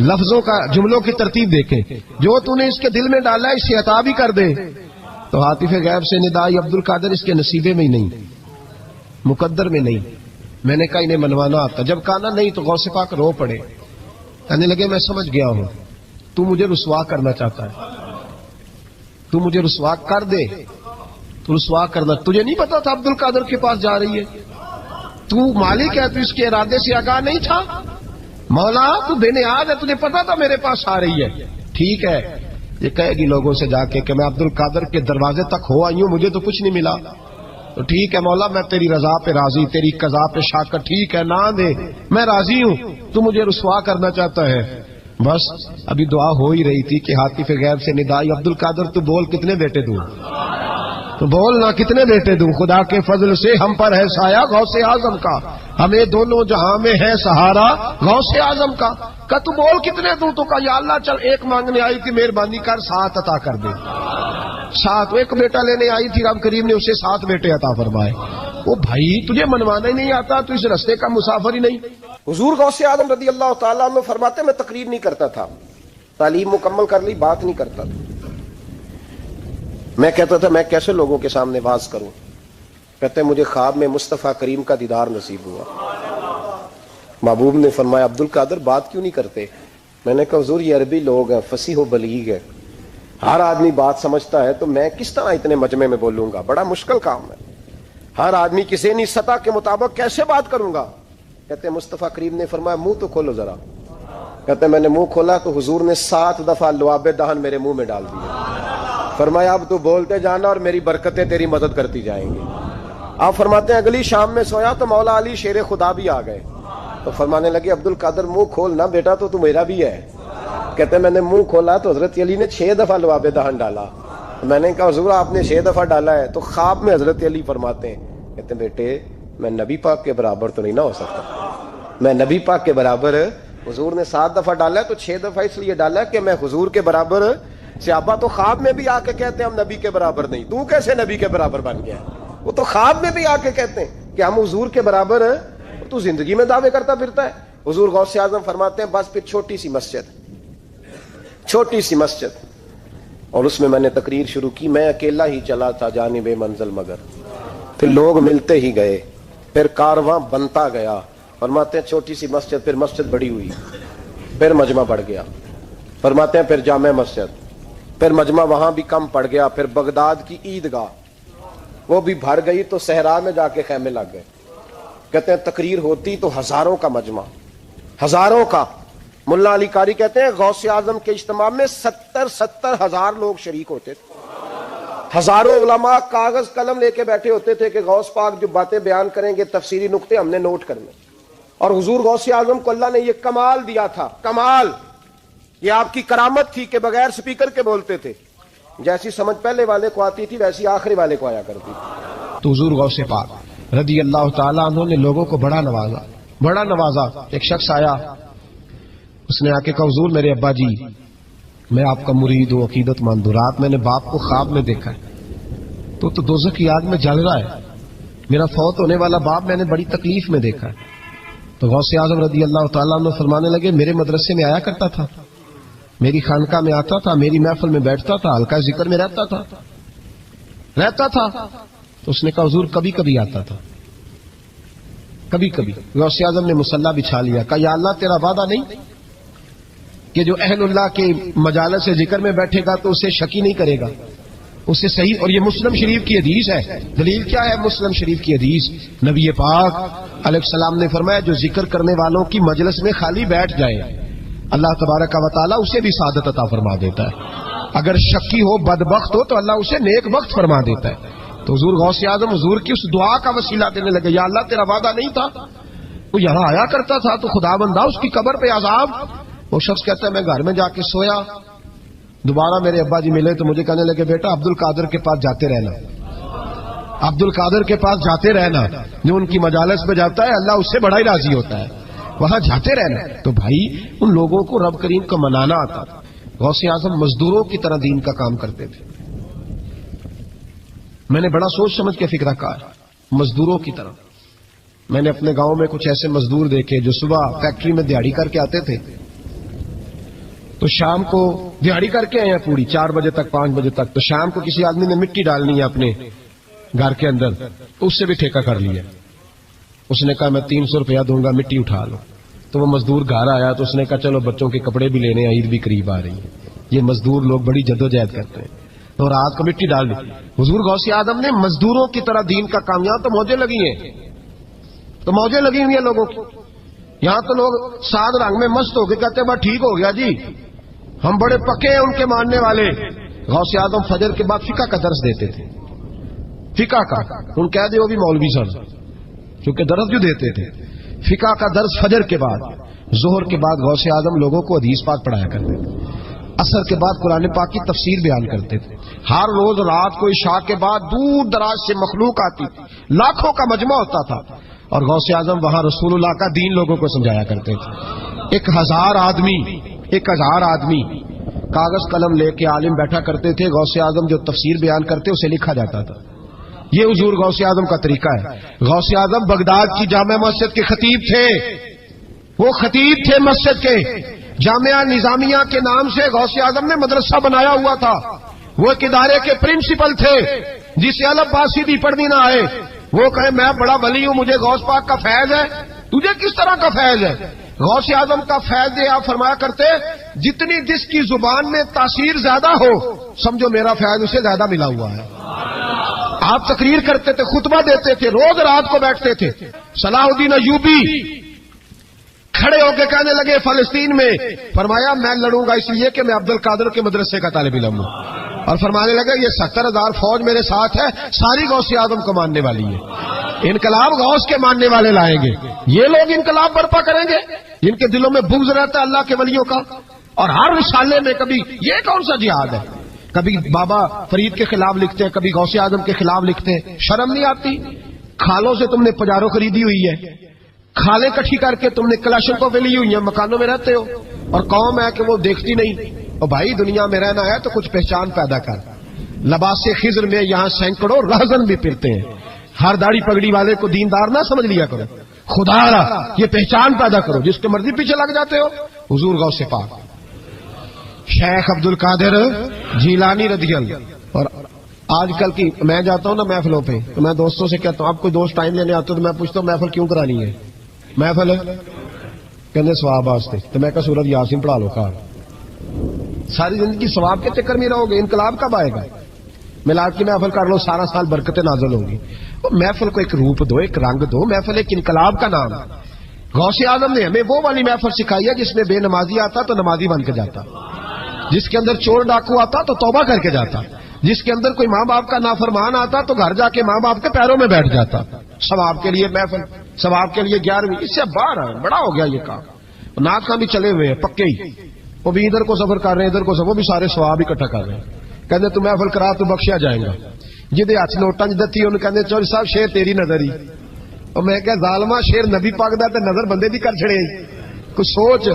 لفظوں کا جملوں کی ترتیب دیکھیں، جو تو نے اس کے دل میں ڈالا ہے اسے عطا بھی کر دے. تو عاطف غیب سے ندائی عبد القادر اس کے نصیبے میں ہی نہیں، مقدر میں نہیں. میں نے کہا انہیں منوانا آتا. جب کہا نہیں تو غوث پاک رو پڑے. کہنے لگے میں سمجھ گیا ہوں، تو مجھے رسوا کرنا چاہتا ہے، تو مجھے رسوا کر دے. تو رسوا کرنا، تجھے نہیں پتا تھا عبد القادر کے پاس جا رہی ہے؟ تو مالک ہے، تو اس کے ارادے سے آگاہ نہیں تھا؟ مولا تو بے نیاز ہے، تجھے پتا تھا میرے پاس آ رہی ہے. ٹھیک ہے، یہ کہے گی لوگوں سے جا کے کہ میں عبد القادر کے دروازے تک ہو آئی ہوں، مجھے تو کچھ نہیں ملا. تو ٹھیک ہے مولا میں تیری رضا پہ راضی، تیری قضا پہ شاکر. ٹھیک ہے نہ دے، میں راضی ہوں، تو مجھے رسوا کرنا چاہتا ہے. بس ابھی دعا ہو ہی رہی تھی کہ عاطف غیب سے ندائی عبد القادر تو بول کتنے بیٹے دوں، تو بول نہ کتنے بیٹے دوں. خدا کے فضل سے ہم پر ہے سایہ غوث اعظم کا، ہمیں دونوں جہاں میں ہے سہارا غوث اعظم کا. کہ تو بول کتنے دوں؟ تو کہا یا اللہ چل ایک مانگنے آئی تھی مہربانی کر 7 عطا کر دے. 7 ایک بیٹا لینے آئی تھی، رب کریم نے اسے 7 بیٹے عطا فرمائے. وہ بھائی تجھے منوانا ہی نہیں آتا تو اس رستے کا مسافر ہی نہیں. حضور غوث اعظم رضی اللہ تعالیٰ عنہ فرماتے میں تقریر نہیں کرتا تھا، تعلیم مکمل کر لی، بات نہیں کرتا تھا. میں کہتا تھا میں کیسے لوگوں کے سامنے واز کروں. کہتے مجھے خواب میں مصطفیٰ کریم کا دیدار نصیب ہوا. محبوب نے فرمایا عبد القادر بات کیوں نہیں کرتے؟ میں نے کہا حضور یہ عربی لوگ ہیں، فصیح و بلیغ ہے، ہر آدمی بات سمجھتا ہے، تو میں کس طرح اتنے مجمع میں بولوں گا؟ بڑا مشکل کام ہے، ہر آدمی کی ذہنی سطح کے مطابق کیسے بات کروں گا؟ کہتے مصطفیٰ کریم نے فرمایا منہ تو کھولو ذرا. کہتے میں نے منہ کھولا تو حضور نے 7 دفعہ لعاب دہن میرے منہ میں ڈال دیا. فرمایا اب تو بولتے جانا اور میری برکتیں تیری مدد کرتی جائیں گی. آپ فرماتے ہیں اگلی شام میں سویا تو مولا علی شیر خدا بھی آ گئے، تو فرمانے لگے عبد القادر منہ کھول نا بیٹا، تو میرا بھی ہے. کہتے میں نے منہ کھولا تو حضرت علی نے 6 دفعہ لعاب دہن ڈالا. میں نے کہا حضور آپ نے 6 دفعہ ڈالا ہے. تو خواب میں حضرت علی فرماتے ہیں، کہتے بیٹے میں نبی پاک کے برابر تو نہیں نہ ہو سکتا، میں نبی پاک کے برابر. حضور نے 7 دفعہ ڈالا ہے تو 6 دفعہ اس لیے ڈالا کہ میں حضور کے برابر. صحابہ تو خواب میں بھی آ کے کہتے ہیں ہم نبی کے برابر نہیں. تو کیسے نبی کے برابر بن گیا؟ وہ تو خواب میں بھی آ کے کہتے ہیں کہ ہم حضور کے برابر ہیں، تو زندگی میں دعوے کرتا پھرتا ہے. حضور غوث اعظم فرماتے ہیں بس پھر چھوٹی سی مسجد، اور اس میں نے تقریر شروع کی. میں اکیلا ہی چلا تھا جانب منزل مگر، پھر لوگ ملتے ہی گئے، پھر کارواں بنتا گیا. فرماتے ہیں چھوٹی سی مسجد، پھر مسجد بڑی ہوئی، پھر مجمع بڑھ گیا. فرماتے ہیں پھر جامع مسجد، پھر مجمع وہاں بھی کم پڑ گیا. پھر بغداد کی عیدگاہ وہ بھی بھر گئی تو صحرا میں جا کے خیمے لگ گئے. کہتے ہیں تقریر ہوتی تو ہزاروں کا مجمع، ہزاروں کا. ملا علی قاری کہتے ہیں غوث اعظم کے اجتماع میں 70 ہزار لوگ شریک ہوتے تھے. ہزاروں علماء کاغذ قلم لے کے بیٹھے ہوتے تھے کہ غوث پاک جو باتیں بیان کریں گے تفسیری نقطے ہم نے نوٹ کرنے. اور حضور غوث اعظم کو اللہ نے یہ کمال دیا تھا، کمال، یہ آپ کی کرامت تھی کہ بغیر سپیکر کے بولتے تھے. جیسی سمجھ پہلے والے کو آتی تھی ویسی آخری والے کو آیا کرتی تھی. تو حضور غوث پاک رضی اللہ تعالیٰ عنہ نے لوگوں کو بڑا نوازا. ایک شخص آیا، اس نے آ کے کہا حضور میرے ابا جی میں آپ کا مرید ہوں، عقیدت مند ہوں. رات میں نے باپ کو خواب میں دیکھا ہے تو دوزخ کی آگ میں جل رہا ہے. میرا فوت ہونے والا باپ میں نے بڑی تکلیف میں دیکھا ہے. تو غوث اعظم رضی اللہ تعالیٰ عنہ فرمانے لگے میرے مدرسے میں آیا کرتا تھا، میری خانقاہ میں آتا تھا، میری محفل میں بیٹھتا تھا، حلقہ ذکر میں رہتا تھا. تو اس نے کہا حضور کبھی کبھی آتا تھا، کبھی کبھی. غوث اعظم نے مصلی بچھا لیا، کہا یا اللہ تیرا وعدہ نہیں کہ جو اہل اللہ کے مجالس سے ذکر میں بیٹھے گا تو اسے شکی نہیں کرے گا، اسے صحیح. اور یہ مسلم شریف کی حدیث ہے. دلیل کیا ہے مسلم شریف کی حدیث؟ نبی پاک علیہ السلام نے فرمایا جو ذکر کرنے والوں کی مجلس میں خالی بیٹھ جائے اللہ تبارک و تعالیٰ اسے بھی سعادت عطا فرما دیتا ہے. اگر شکی ہو بدبخت ہو تو اللہ اسے نیک بخت فرما دیتا ہے. تو حضور غوث اعظم حضور کی اس دعا کا وسیلہ دینے لگے، یا اللہ تیرا وعدہ نہیں تھا، وہ یہاں آیا کرتا تھا تو خدا بندہ اس کی قبر پہ عذاب. وہ شخص کہتا ہے میں گھر میں جا کے سویا، دوبارہ میرے ابا جی ملے تو مجھے کہنے لگے بیٹا عبد القادر کے پاس جاتے رہنا، عبد القادر کے پاس جاتے رہنا، جو ان کی مجالس پہ جاتا ہے اللہ اس سے بڑا ہی راضی ہوتا ہے، وہاں جاتے رہنا. تو بھائی ان لوگوں کو رب کریم کو منانا آتا تھا. غوث اعظم مزدوروں کی طرح دین کا کام کرتے تھے. میں نے بڑا سوچ سمجھ کے فکر کہا، مزدوروں کی طرح. میں نے اپنے گاؤں میں کچھ ایسے مزدور دیکھے جو صبح فیکٹری میں دیہڑی کر کے آتے تھے تو شام کو دیہڑی کر کے آئے ہیں پوری 4 بجے تک 5 بجے تک. تو شام کو کسی آدمی نے مٹی ڈالنی ہے اپنے گھر کے اندر تو اس سے بھی ٹھیکہ کر لیا. اس نے کہا میں 300 روپیہ دوں گا مٹی اٹھا لو. تو وہ مزدور گھر آیا تو اس نے کہا چلو بچوں کے کپڑے بھی لینے، عید بھی قریب آ رہی ہے. یہ مزدور لوگ بڑی جدوجہد کرتے ہیں. تو رات کو مٹی ڈال دی. حضور غوث اعظم نے مزدوروں کی طرح دین کا کام. یہاں تو موجیں لگی ہیں، تو موجیں لگی ہوئی ہیں لوگوں کی. یہاں تو لوگ سات رنگ میں مست ہو کے کہتے ہیں بس ٹھیک ہو گیا جی، ہم بڑے پکے ہیں ان کے ماننے والے. غوث اعظم فجر کے بعد فقہ کا درس دیتے تھے. فقہ کا ان کہہ دے وہ بھی مولوی سن، کیونکہ درس جو دیتے تھے. فقہ کا درس فجر کے بعد. ظہر کے بعد غوث اعظم لوگوں کو حدیث پاک پڑھایا کرتے تھے. عصر کے بعد قرآن پاک کی تفسیر بیان کرتے تھے. ہر روز رات کو عشاء کے بعد دور دراز سے مخلوق آتی تھی، لاکھوں کا مجمع ہوتا تھا اور غوث اعظم وہاں رسول اللہ کا دین لوگوں کو سمجھایا کرتے تھے. 1000 آدمی کاغذ قلم لے کے عالم بیٹھا کرتے تھے. غوث اعظم جو تفسیر بیان کرتے اسے لکھا جاتا تھا. یہ حضور غوث اعظم کا طریقہ ہے. غوث اعظم بغداد کی جامع مسجد کے خطیب تھے. وہ خطیب تھے مسجد کے. جامعہ نظامیہ کے نام سے غوث اعظم نے مدرسہ بنایا ہوا تھا. وہ ایک ادارے کے پرنسپل تھے. جسے الف با سیدھی پڑھنی نہ آئے وہ کہے میں بڑا ولی ہوں, مجھے غوث پاک کا فیض ہے. تجھے کس طرح کا فیض ہے؟ غوث اعظم کا فیض یہ آپ فرمایا کرتے جتنی جس کی زبان میں تاثیر زیادہ ہو سمجھو میرا فیض اسے زیادہ ملا ہوا ہے. آپ تقریر کرتے تھے, خطبہ دیتے تھے, روز رات کو بیٹھتے تھے. صلاح الدین ایوبی کھڑے ہو کے کہنے لگے فلسطین میں, فرمایا میں لڑوں گا اس لیے کہ میں عبد القادر کے مدرسے کا طالب علم ہوں. اور فرمانے لگے یہ 70,000 فوج میرے ساتھ ہے, ساری غوث اعظم کو ماننے والی ہے. انقلاب غوث کے ماننے والے لائیں گے. یہ لوگ انقلاب برپا کریں گے جن کے دلوں میں بغض رہتا ہے اللہ کے ولیوں کا. اور ہر رسالے میں کبھی یہ کون سا جہاد ہے, کبھی بابا فرید کے خلاف لکھتے ہیں, کبھی غوث اعظم کے خلاف لکھتے ہیں. شرم نہیں آتی؟ کھالوں سے تم نے پجارو خریدی ہوئی ہے, کھالیں کٹھی کر کے تم نے کلاشنکوف لی ہوئی ہیں, مکانوں میں رہتے ہو, اور قوم ہے کہ وہ دیکھتی نہیں. اور بھائی دنیا میں رہنا ہے تو کچھ پہچان پیدا کر. لباس خضر میں یہاں سینکڑوں رہزن بھی پھرتے ہیں. ہر داڑھی پگڑی والے کو دیندار نہ سمجھ لیا کرو. خدا را یہ پہچان پیدا کرو. جس کے مرضی پیچھے لگ جاتے ہو. حضور غوث پاک شیخ عبد القادر جیلانی رضی اللہ. اور آج کل کی میں جاتا ہوں نا محفلوں پہ تو میں دوستوں سے کہتا ہوں آپ کوئی دوست ٹائم لینے آتے ہو تو میں پوچھتا ہوں محفل کیوں کرانی ہے؟ محفل کہنے ثواب واسطے. تو میں کہا سورۃ یاسین پڑھا لو کار. ساری زندگی ثواب کے چکر میں رہو گے, انقلاب کب آئے گا؟ میلاد کی محفل کر لو, سارا سال برکتیں نازل ہوں گی. محفل کو ایک روپ دو, ایک رنگ دو. محفل ایک انقلاب کا نام ہے. غوث اعظم نے ہمیں وہ والی محفل سکھائی ہے جس میں بے نمازی آتا تو نمازی بن کے جاتا, جس کے اندر چور ڈاکو آتا تو توبہ کر کے جاتا, جس کے اندر کوئی ماں باپ کا نافرمان آتا تو گھر جا کے ماں باپ کے پیروں میں بیٹھ جاتا. ثواب کے لیے محفل, ثواب کے لیے 11ویں. اس سے باہر ہے, بڑا ہو گیا یہ کام. ناک کا بھی چلے ہوئے ہیں پکے ہی, وہ بھی ادھر کو سفر کر رہے ہیں ادھر کو سفر, وہ بھی سارے ثواب اکٹھا کر رہے ہیں. کہتے تو محفل کرا تو بخشیا جائے گا. جہدے ہاتھ نوٹاں جدتی انہوں کہتے چوری صاحب شیر تیری نظر ہی. اور میں کہ ظالما شیر نبی پاک دا تے نظر بندے دی کر چھڑے کچھ سوچ.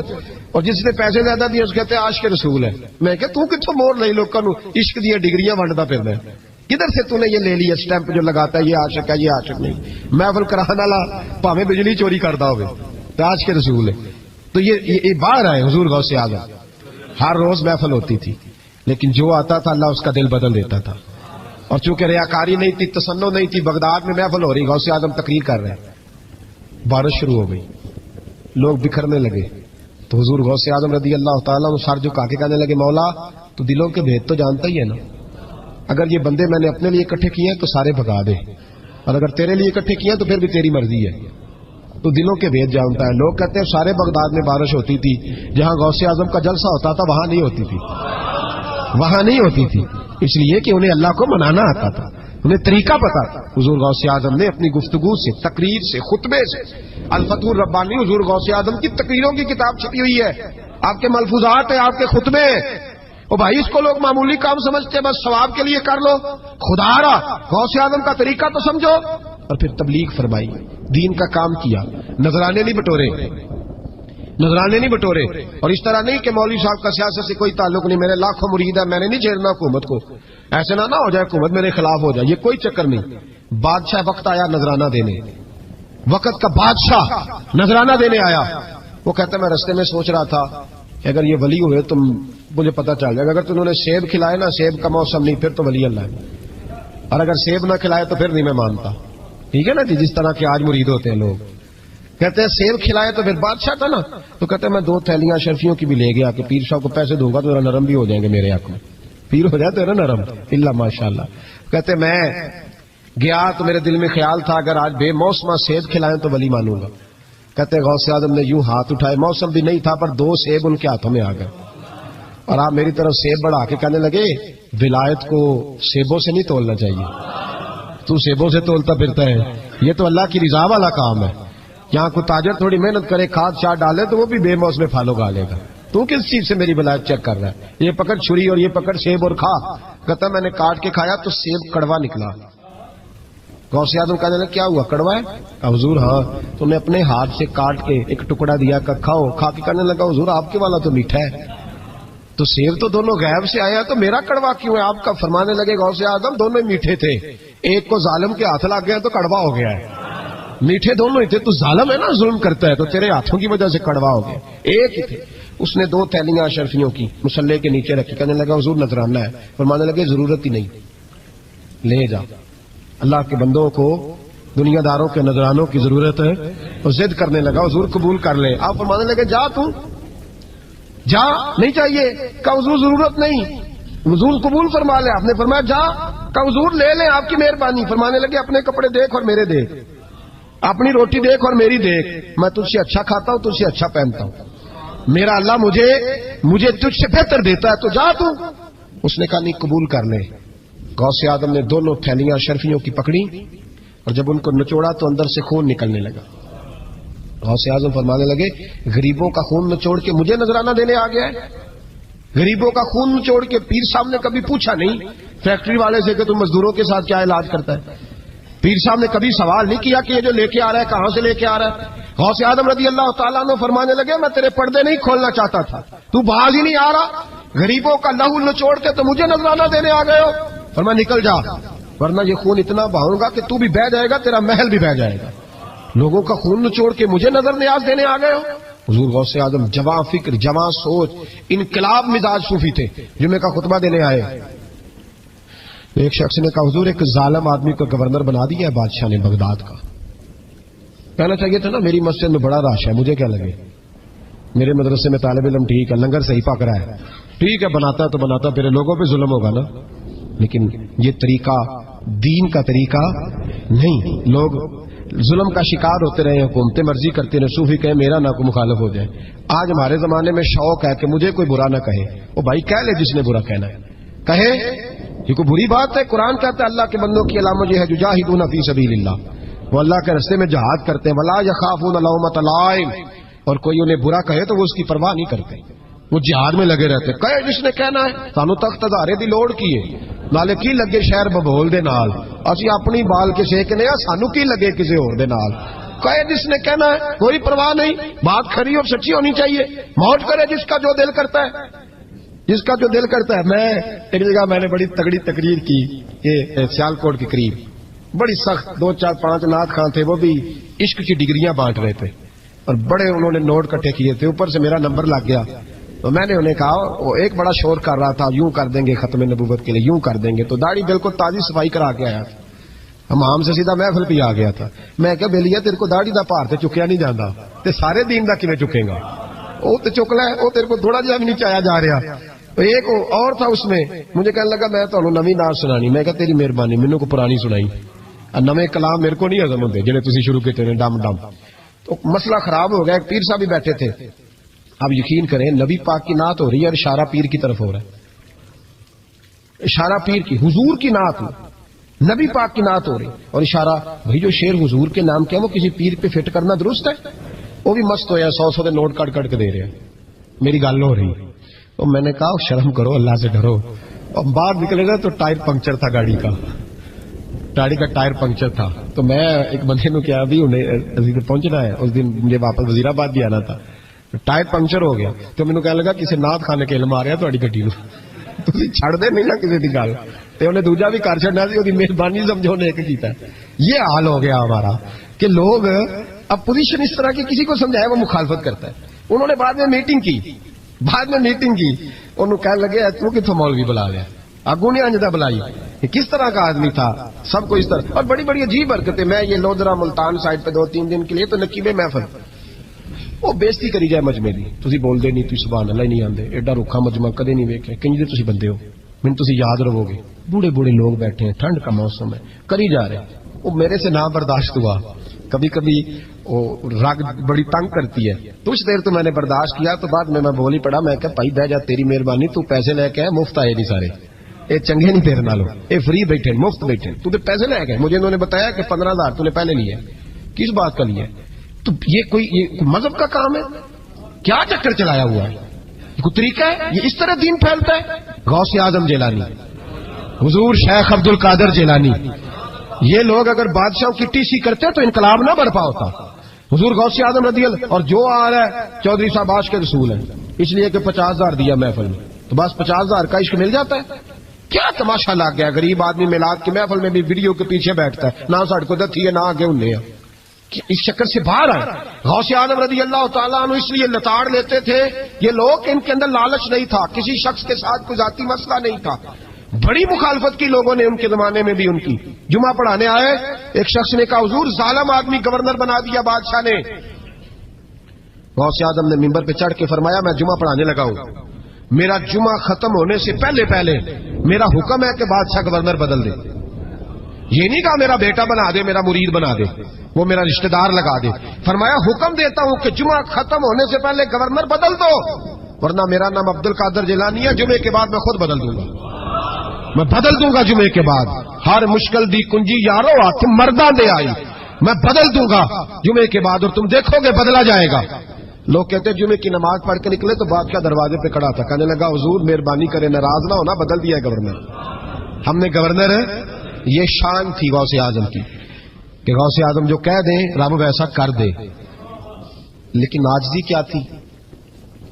اور جس نے پیسے زیادہ دیے اس کہتے عاشق رسول ہے. میں کہ تو کتھوں مور لئی لوکاں نو عشق دی ڈگریاں ونڈدا پھردا ہے؟ کدھر سے تو نے یہ لے لیا اسٹیمپ جو لگاتا ہے یہ عاشق ہے یہ عاشق نہیں. محفل کرانے والا بھاویں بجلی چوری کردا ہوے تے عاشق رسول ہے. تو یہ باہر آئے حضور غوث اعظم. ہر روز محفل ہوتی تھی لیکن جو آتا تھا اللہ اس کا دل بدل دیتا تھا. اور چونکہ ریاکاری نہیں تھی, تسنع نہیں تھی, بغداد میں محفل ہو رہی, غوث اعظم تقریر کر رہے ہیں, بارش شروع ہو گئی, لوگ بکھرنے لگے. تو حضور غوث اعظم رضی اللہ تعالیٰ عنہ سر جھکا کے کہنے لگے مولا تو دلوں کے بھید تو جانتا ہی ہے نا. اگر یہ بندے میں نے اپنے لیے اکٹھے کیے ہیں تو سارے بھگا دے, اور اگر تیرے لیے اکٹھے کیے ہیں تو پھر بھی تیری مرضی ہے. تو دلوں کے بھید جانتا ہے. لوگ کہتے ہیں سارے بغداد میں بارش ہوتی تھی, جہاں غوث اعظم کا جلسہ ہوتا تھا وہاں نہیں ہوتی تھی, وہاں نہیں ہوتی تھی. اس لیے کہ انہیں اللہ کو منانا آتا تھا, انہیں طریقہ پتا تھا. حضور غوث اعظم نے اپنی گفتگو سے, تقریر سے, خطبے سے, الفتح الربانی حضور غوث اعظم کی تقریروں کی کتاب چھپی ہوئی ہے, آپ کے ملفوظات ہیں, آپ کے خطبے. او بھائی اس کو لوگ معمولی کام سمجھتے ہیں, بس ثواب کے لیے کر لو. خدا را غوث اعظم کا طریقہ تو سمجھو. اور پھر تبلیغ فرمائی, دین کا کام کیا, نذرانے نہیں بٹورے, نذرانے نہیں بٹورے. اور اس طرح نہیں کہ مولوی صاحب کا سیاست سے کوئی تعلق نہیں, میرے لاکھوں مرید ہے, میں نے نہیں چھیڑنا حکومت کو, ایسے نہ ہو جائے حکومت میرے خلاف ہو جائے, یہ کوئی چکر نہیں. بادشاہ وقت آیا نذرانہ دینے, وقت کا بادشاہ نذرانہ دینے آیا. وہ کہتا میں رستے میں سوچ رہا تھا اگر یہ ولی ہوئے تو مجھے پتا چل جائے گا, اگر تم نے سیب کھلائے نا, سیب کا موسم نہیں, پھر تو ولی اللہ ہے, اور اگر سیب نہ کھلائے تو پھر نہیں میں مانتا. ٹھیک ہے نا جی, جس طرح کے آج مرید ہوتے ہیں لوگ, کہتے ہیں سیب کھلائے تو پھر بادشاہ تھا نا. تو کہتے ہیں میں 2 تھیلیاں شرفیوں کی بھی لے گیا کہ پیر صاحب کو پیسے دوں گا تو ذرا نرم بھی ہو جائیں گے میرے آنکھ میں, پیر ہو جائے تو نا نرم اللہ ماشاء اللہ. کہتے میں گیا تو میرے دل میں خیال تھا اگر آج بے موسم سیب کھلائیں تو ولی مانوں گا. کہتے غوث اعظم نے یوں ہاتھ اٹھائے, موسم بھی نہیں تھا پر 2 سیب ان کے ہاتھوں میں آ گئے, اور آپ میری طرف سیب بڑھا کے کہنے لگے ولایت کو سیبوں سے نہیں تولنا چاہیے, تو سیبوں سے تولتا پھرتا ہے, یہ تو اللہ کی رضا والا کام ہے. یہاں کوئی تاجر تھوڑی محنت کرے, کھاد شاد ڈالے تو وہ بھی بے موسم پھل اگا لے گا. تو کس چیز سے میری ولایت چیک کر رہا ہے؟ یہ پکڑ چھری اور یہ پکڑ سیب اور کھا. کہتا میں نے کاٹ کے کھایا تو سیب کڑوا نکلا. غوث اعظم کہنے لگا کیا ہوا, کڑوا ہے؟ حضور ہاں. تو نے اپنے ہاتھ سے کاٹ کے ایک ٹکڑا دیا کہ کھاؤ. کھا کے کہنے لگا حضور آپ کے والا تو میٹھا ہے. تو سیب تو دونوں غیب سے آئے ہیں، تو میرا کڑوا کیوں ہے؟ آپ کا فرمانے لگے غوث اعظم دونوں ہی میٹھے تھے، ایک کو ظالم کے ہاتھ لگ گیا تو کڑوا ہو گیا ہے، میٹھے دونوں ہی تھے، تو ظالم ہے نا، ظلم کرتا ہے، تو تیرے ہاتھوں کی وجہ سے کڑوا ہو گیا، ایک ہی تھے۔ اس نے 2 تھیلیاں اشرفیوں کی مصلے کے نیچے رکھی، کہنے لگا حضور نذرانہ ہے، فرمانے لگے ضرورت ہی نہیں، لے جا۔ اللہ کے بندوں کو دنیا داروں کے نذرانوں کی ضرورت ہے، وہ ضد کرنے لگا حضور قبول کر لے، آپ فرمانے لگے جا تو جا، نہیں چاہیے، کہ حضور ضرورت نہیں، حضور قبول فرما لے، آپ نے فرمایا جا، کہ حضور لے لیں آپ کی مہربانی، فرمانے لگے اپنے کپڑے دیکھ اور میرے دیکھ، اپنی روٹی دیکھ اور میری دیکھ، میں تجھ سے اچھا کھاتا ہوں، تجھ سے اچھا پہنتا ہوں، میرا اللہ مجھے تجھ سے بہتر دیتا ہے، تو جا تو۔ اس نے کہا نہیں قبول کر لے۔ غوث اعظم نے دونوں تھیلیاں اشرفیوں کی پکڑی اور جب ان کو نچوڑا تو اندر سے خون نکلنے لگا۔ غوث اعظم فرمانے لگے غریبوں کا خون نچوڑ کے مجھے نذرانہ دینے آ گیا ہے؟ غریبوں کا خون نچوڑ کے پیر صاحب نے کبھی پوچھا نہیں فیکٹری والے سے کہ تم مزدوروں کے ساتھ کیا علاج کرتا ہے؟ پیر صاحب نے کبھی سوال نہیں کیا کہ یہ جو لے کے آ رہا ہے کہاں سے لے کے آ رہا ہے؟ غوث اعظم رضی اللہ تعالیٰ عنہ فرمانے لگے میں تیرے پردے نہیں کھولنا چاہتا تھا، تو باز ہی نہیں آ رہا، غریبوں کا لہو نچوڑ کے تو مجھے نذرانہ دینے آ گئے ہو، فرمایا نکل جا ورنہ یہ خون اتنا بہاؤں گا کہ تو بھی بہہ جائے گا، تیرا محل بھی بہہ جائے گا، لوگوں کا خون نچوڑ کے مجھے نظر نیاز دینے آ گئے ہو۔ حضور غوث اعظم جواں فکر، جواں سوچ، انقلاب مزاج صوفی تھے، جمعے کا خطبہ دینے آئے۔ ایک شخص نے کہا حضور ایک ظالم آدمی کو گورنر بنا دیا ہے بادشاہ نے بغداد کا، کہنا چاہیے تھا نا میری مسجد میں بڑا رش ہے، مجھے کیا لگے، میرے مدرسے میں طالب علم ٹھیک ہے، لنگر صحیح پک رہا ہے، ٹھیک ہے بناتا تو بناتا، پھر لوگوں پہ ظلم ہوگا نا، لیکن یہ طریقہ دین کا طریقہ نہیں، لوگ ظلم کا شکار ہوتے رہے، حکومتیں مرضی کرتے رہے، صوفی کہے میرا نہ کوئی مخالف ہو جائے۔ آج ہمارے زمانے میں شوق ہے کہ مجھے کوئی برا نہ کہے، وہ بھائی کہہ لے جس نے برا کہنا ہے کہے، یہ کوئی بری بات ہے؟ قرآن کہتا ہے اللہ کے بندوں کی علامت یہ ہے یجاہدون فی سبیل اللہ، وہ اللہ کے راستے میں جہاد کرتے ہیں، ولا یخافون لومۃ لائم، اور کوئی انہیں برا کہے تو وہ اس کی پرواہ نہیں کرتے، وہ جہاد میں لگے رہتے، کہے جس نے کہنا ہے، سانو تخت ہزارے دی لوڑ کی ہے، نالے کی لگے شہر ببول دے نال، اسی اپنی بال کے سیکنے ہیں، سانو کی لگے کسی اور دے نال، کہے جس نے کہنا ہے، کوئی پرواہ نہیں، بات کھری اور سچی ہونی چاہیے، موت کرے جس کا جو دل کرتا ہے، جس کا جو دل کرتا ہے۔ میں ایک جگہ میں نے بڑی تگڑی تقریر کی، یہ سیالکوٹ کے قریب، بڑی سخت، 2 4 5 نعت خان تھے، وہ بھی عشق کی ڈگریاں بانٹ رہے تھے اور بڑے انہوں نے نوٹ کٹھے کیے تھے، اوپر سے میرا نمبر لگ گیا، تو میں نے انہیں کہا، وہ ایک بڑا شور کر رہا تھا یوں کر دیں گے ختم نبوت کے لیے، یوں کر دیں گے، تو داڑھی بالکل تازی صفائی کرا کے آیا تھا، ہم سے سیدھا محفل پہ آ گیا تھا، میں کہا بیلیا تیرے کو داڑھی دا پار تے چکیا نہیں جانا، تے سارے دین دا کیویں چکے گا، وہ تے چک لے، وہ تیرے کو تھوڑا جہا بھی نہیں چایا جا رہا۔ تو ایک اور تھا اس میں، مجھے کہنے لگا میں تو نویں نعت سنانی، میں کہا تیری مہربانی مینوں کو پرانی سنائی، نویں کلام میرے کو نہیں ہضم ہوندے جڑے تسی شروع کیتے نے ڈم ڈم۔ تو مسئلہ خراب ہو گیا، ایک پیر صاحب بھی بیٹھے تھے، آپ یقین کریں نبی پاک کی نعت ہو رہی ہے اور اشارہ پیر کی طرف ہو رہا ہے، اشارہ پیر کی، حضور کی نعت نبی پاک کی نعت ہو رہی اور اشارہ، بھائی جو شعر حضور کے نام کیا وہ کسی پیر پہ فٹ کرنا درست ہے؟ وہ بھی مست ہویا، 100 دے نوٹ کٹ کٹ کے دے رہے ہیں، میری گل ہو رہی، تو میں نے کہا شرم کرو، اللہ سے ڈرو، اور باہر نکلے گا تو ٹائر پنکچر تھا گاڑی کا، گاڑی کا ٹائر پنکچر تھا، تو میں ایک بندے نے کیا ابھی انہیں پہنچنا ہے، اس دن مجھے واپس وزیر آباد بھی آنا تھا، ٹائر پنکچر ہو گیا، تو مینوں کہنے لگا کسی نعت خانے کے علم آ رہا تہاڈی گڈی نوں، تسی چھڑ دے نہیں نا کسی دی گل، تے انہیں دوجا بھی کر چھڑنا سی، اودی مہربانی سمجھو نے ایک کیتا ہے۔ یہ حال ہو گیا ہمارا کہ لوگ اب پوزیشن اس طرح کی کسی کو سمجھائے وہ مخالفت کرتا ہے۔ انہوں نے بعد میں میٹنگ کی، انہوں کہنے لگے تو کتوں مولوی بلا لیا، اگوں نہیں انجدہ بلائی، یہ کس طرح کا آدمی تھا، سب کو اس طرح، اور بڑی بڑی عجیب حرکتیں۔ میں یہ لودرا ملتان سائڈ پہ 2-3 دن کے لیے تو نقیب محفل، وہ بےزتی کری جائے مجمے دی، تسی بول دے نہیں، تسی سبحان اللہ ہی نہیں آندے، ایڈا روکھا مجمع کدے نہیں ویکھیا، کنج دے تسی بندے ہو، من تسی یاد رہو گے، بوڑھے بوڑھے لوگ بیٹھے ہیں، ٹھنڈ کا موسم ہے، کری جا رہے ہیں، وہ میرے سے نہ برداشت ہوا، کبھی کبھی وہ رگ بڑی تنگ کرتی ہے، کچھ دیر تو میں نے برداشت کیا، تو بعد میں بول ہی پڑا، میں کہ بھائی بہ جا، تیری مہربانی، تو پیسے لے کے آئے، مفت آئے نہیں سارے، یہ چنگے نہیں تیرے نالوں، یہ فری بیٹھے مفت بیٹھے، تو تے پیسے لے گئے، مجھے انہوں نے بتایا کہ 15,000 تو نے پہلے لیے، کس بات کا لیا؟ تو یہ کوئی مذہب کا کام ہے؟ کیا چکر چلایا ہوا ہے؟ یہ کوئی طریقہ ہے؟ یہ اس طرح دین پھیلتا ہے؟ غوث اعظم جیلانی، حضور شیخ عبد القادر جیلانی، یہ لوگ اگر بادشاہوں کی ٹی سی کرتے تو انقلاب نہ برپا ہوتا۔ حضور غوث اعظم رضی اللہ، اور جو آ رہا ہے چودھری صاحب آج کے رسول ہیں، اس لیے کہ 50,000 دیا محفل میں، تو تو بس 50,000 کا عشق مل جاتا ہے. کیا تماشا لگ گیا, غریب آدمی میلاد کی محفل میں بھی ویڈیو کے پیچھے بیٹھتا ہے, نہ سڑ کو دتی ہے نہ آگے انہیں. اس چکر سے باہر آئے. غوث اعظم رضی اللہ تعالیٰ عنہ اس لیے لتاڑ لیتے تھے, یہ لوگ ان کے اندر لالچ نہیں تھا, کسی شخص کے ساتھ کوئی ذاتی مسئلہ نہیں تھا. بڑی مخالفت کی لوگوں نے ان کے زمانے میں بھی ان کی. جمعہ پڑھانے آئے, ایک شخص نے کہا حضور ظالم آدمی گورنر بنا دیا بادشاہ نے. غوث اعظم نے ممبر پہ چڑھ کے فرمایا میں جمعہ پڑھانے لگا ہوں, میرا جمعہ ختم ہونے سے پہلے پہلے میرا حکم ہے کہ بادشاہ گورنر بدل دے. یہ نہیں کہا میرا بیٹا بنا دے, میرا مرید بنا دے, وہ میرا رشتہ دار لگا دے. فرمایا حکم دیتا ہوں کہ جمعہ ختم ہونے سے پہلے گورنر بدل دو, ورنہ میرا نام عبد القادر جیلانی ہے, جمعے کے بعد میں خود بدل دوں گا. میں بدل دوں گا جمعے کے بعد. ہر مشکل دی کنجی یارو ہاتھ مرداں دے آئی, میں بدل دوں گا جمعے کے بعد, اور تم دیکھو گے بدلا جائے گا. لوگ کہتے ہیں جمعے کی نماز پڑھ کے نکلے تو بادشاہ دروازے پہ کھڑا تھا, کہنے لگا حضور مہربانی کرے ناراض نہ ہونا, بدل دیا ہے گورنر, ہم نے گورنر ہے. یہ شان تھی غوث اعظم کی کہ غوث اعظم جو کہہ دیں رب ویسا کر دے. لیکن عاجزی کیا تھی.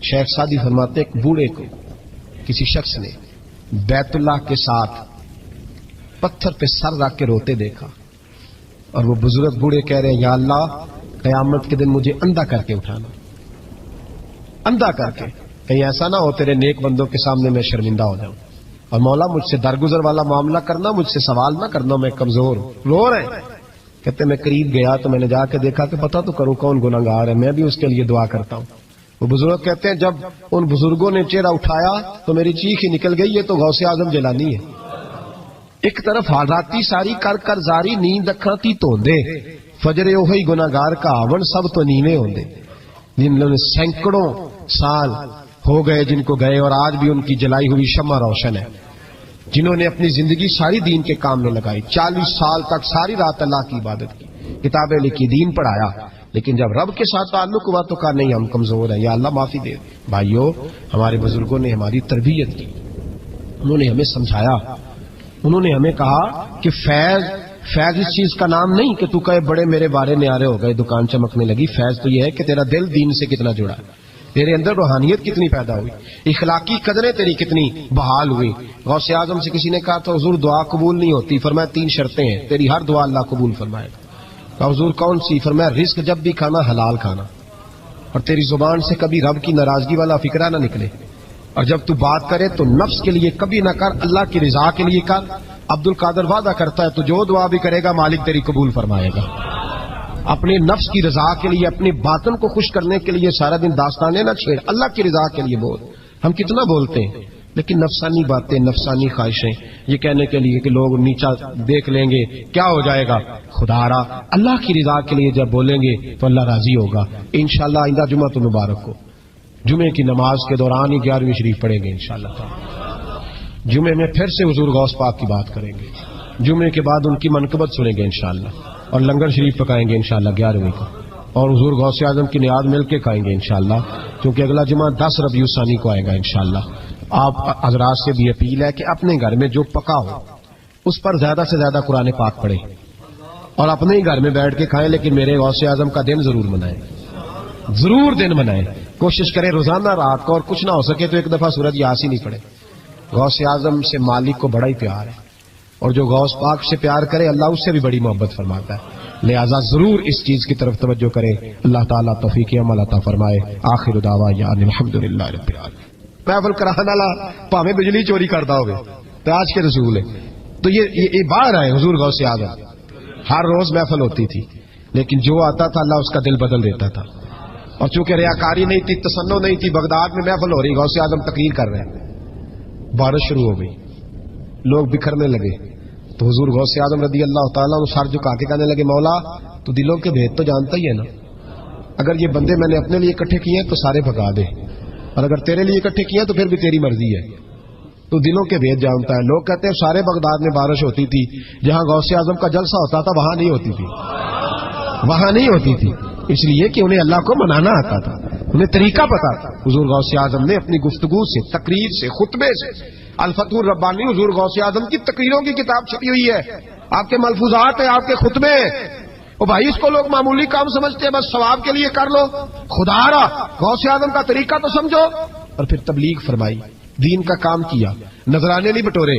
شیخ سعدی فرماتے ایک بوڑھے کو کسی شخص نے بیت اللہ کے ساتھ پتھر پہ سر رکھ کے روتے دیکھا, اور وہ بزرگ بوڑھے کہہ رہے ہیں یا اللہ قیامت کے دن مجھے اندھا کر کے اٹھانا, اندھا کر کے, کہیں ایسا نہ ہو تیرے نیک بندوں کے سامنے میں شرمندہ ہو جاؤں, اور مولا مجھ سے درگزر والا معاملہ کرنا, مجھ سے سوال نہ کرنا, میں کمزور ہوں. رو رہے کہتے میں قریب گیا تو میں نے جا کے دیکھا کہ پتہ تو کروں کون گناہگار ہے, میں بھی اس کے لیے دعا کرتا ہوں. وہ بزرگ کہتے ہیں جب ان بزرگوں نے چہرہ اٹھایا تو میری چیخ ہی نکل گئی, یہ تو غوث اعظم جیلانی ہے. ایک طرف حالاتی ساری کر کر زاری نیند اکھاں تی توندے, فجر اوہی گناہگار کا آون سب تو نیویں ہوندے. جن لوگوں نے سینکڑوں سال ہو گئے جن کو گئے, اور آج بھی ان کی جلائی ہوئی شمع روشن ہے. جنہوں نے اپنی زندگی ساری دین کے کام میں لگائی, 40 سال تک ساری رات اللہ کی عبادت کی, کتابیں لکھی, دین پڑھایا, لیکن جب رب کے ساتھ تعلق ہوا تو کہا نہیں ہم کمزور ہیں, یا اللہ معافی دے. بھائیو ہمارے بزرگوں نے ہماری تربیت کی, انہوں نے ہمیں سمجھایا, انہوں نے ہمیں کہا کہ فیض اس چیز کا نام نہیں کہ تو کہے بڑے میرے بارے نیارے ہو گئے, دکان چمکنے لگی. فیض تو یہ ہے کہ تیرا دل دین سے کتنا جڑا, تیرے اندر روحانیت کتنی پیدا ہوئی, اخلاقی قدریں تیری کتنی بحال ہوئی. غوث اعظم سے کسی نے کہا تو حضور دعا قبول نہیں ہوتی, فرمایا 3 شرطیں ہیں, تیری ہر دعا اللہ قبول فرمائے گا. کہا حضور کون سی؟ فرمایا رزق جب بھی کھانا حلال کھانا, اور تیری زبان سے کبھی رب کی ناراضگی والا فکرہ نہ نکلے, اور جب تو بات کرے تو نفس کے لیے کبھی نہ کر, اللہ کی رضا کے لیے کر. عبد القادر وعدہ کرتا ہے تو جو دعا بھی کرے گا مالک تیری قبول فرمائے گا. اپنے نفس کی رضا کے لیے, اپنے باطن کو خوش کرنے کے لیے سارا دن داستانے نہ چھیڑ, اللہ کی رضا کے لیے بول. ہم کتنا بولتے ہیں لیکن نفسانی باتیں, نفسانی خواہشیں, یہ کہنے کے لیے کہ لوگ نیچا دیکھ لیں گے کیا ہو جائے گا. خدا را اللہ کی رضا کے لیے جب بولیں گے تو اللہ راضی ہوگا. انشاءاللہ آئندہ جمعہ تو مبارک ہو, جمعے کی نماز کے دوران ہی 11ویں شریف پڑھیں گے انشاءاللہ. جمعے میں پھر سے حضور غوث پاک کی بات کریں گے, جمعے کے بعد ان کی منقبت سنیں گے انشاءاللہ, اور لنگر شریف پکائیں گے انشاءاللہ 11ویں کو, اور حضور غوث اعظم کی نیاد مل کے کھائیں گے انشاءاللہ, کیونکہ اگلا جمعہ 10 ربیع الثانی کو آئے گا انشاءاللہ. آپ حضرات سے بھی اپیل ہے کہ اپنے گھر میں جو پکا ہو اس پر زیادہ سے زیادہ قرآن پاک پڑھیں, اور اپنے ہی گھر میں بیٹھ کے کھائیں, لیکن میرے غوث اعظم کا دن ضرور منائیں, ضرور دن منائیں. کوشش کریں روزانہ رات کو, اور کچھ نہ ہو سکے تو ایک دفعہ سورج یاسین ہی پڑھیں. غوث اعظم سے مالک کو بڑا ہی پیار ہے, اور جو غوث پاک سے پیار کرے اللہ اس سے بھی بڑی محبت فرماتا ہے. لہذا ضرور اس چیز کی طرف توجہ کریں. اللہ تعالیٰ توفیق عمل عطا فرمائے. آخر دعوانا الحمدللہ رب العالمین. محفل کرانے والا پاویں بجلی چوری کرتا ہوگا تو آج کے رسول ہے. تو یہ باہر آئے حضور غوث اعظم, ہر روز محفل ہوتی تھی, لیکن جو آتا تھا اللہ اس کا دل بدل دیتا تھا. اور چونکہ ریاکاری نہیں تھی, تسنو نہیں تھی, بغداد میں محفل ہو رہی, غوث اعظم تقریر کر رہے ہیں, بارش شروع ہو گئی, لوگ بکھرنے لگے, تو حضور غوث اعظم رضی اللہ تعالیٰ عنہ سر جھکا کے کہنے لگے مولا تو دلوں کے بھید تو جانتا ہی ہے نا, اگر یہ بندے میں نے اپنے لیے اکٹھے کیے ہیں تو سارے بھگا دے, اور اگر تیرے لیے اکٹھے کیے ہیں تو پھر بھی تیری مرضی ہے, تو دلوں کے بھید جانتا ہے. لوگ کہتے ہیں سارے بغداد میں بارش ہوتی تھی, جہاں غوث اعظم کا جلسہ ہوتا تھا وہاں نہیں ہوتی تھی, وہاں نہیں ہوتی تھی, اس لیے کہ انہیں اللہ کو منانا آتا تھا, انہیں طریقہ پتا تھا. حضور غوث اعظم نے اپنی گفتگو سے, تقریر سے, خطبے سے, الفتح الربانی حضور غوث اعظم کی تقریروں کی کتاب چھپی ہوئی ہے, آپ کے ملفوظات ہیں, آپ کے خطبے. او بھائی اس کو لوگ معمولی کام سمجھتے ہیں, بس ثواب کے لیے کر لو. خدا را غوث اعظم کا طریقہ تو سمجھو. اور پھر تبلیغ فرمائی, دین کا کام کیا، نذرانے نہیں بٹورے،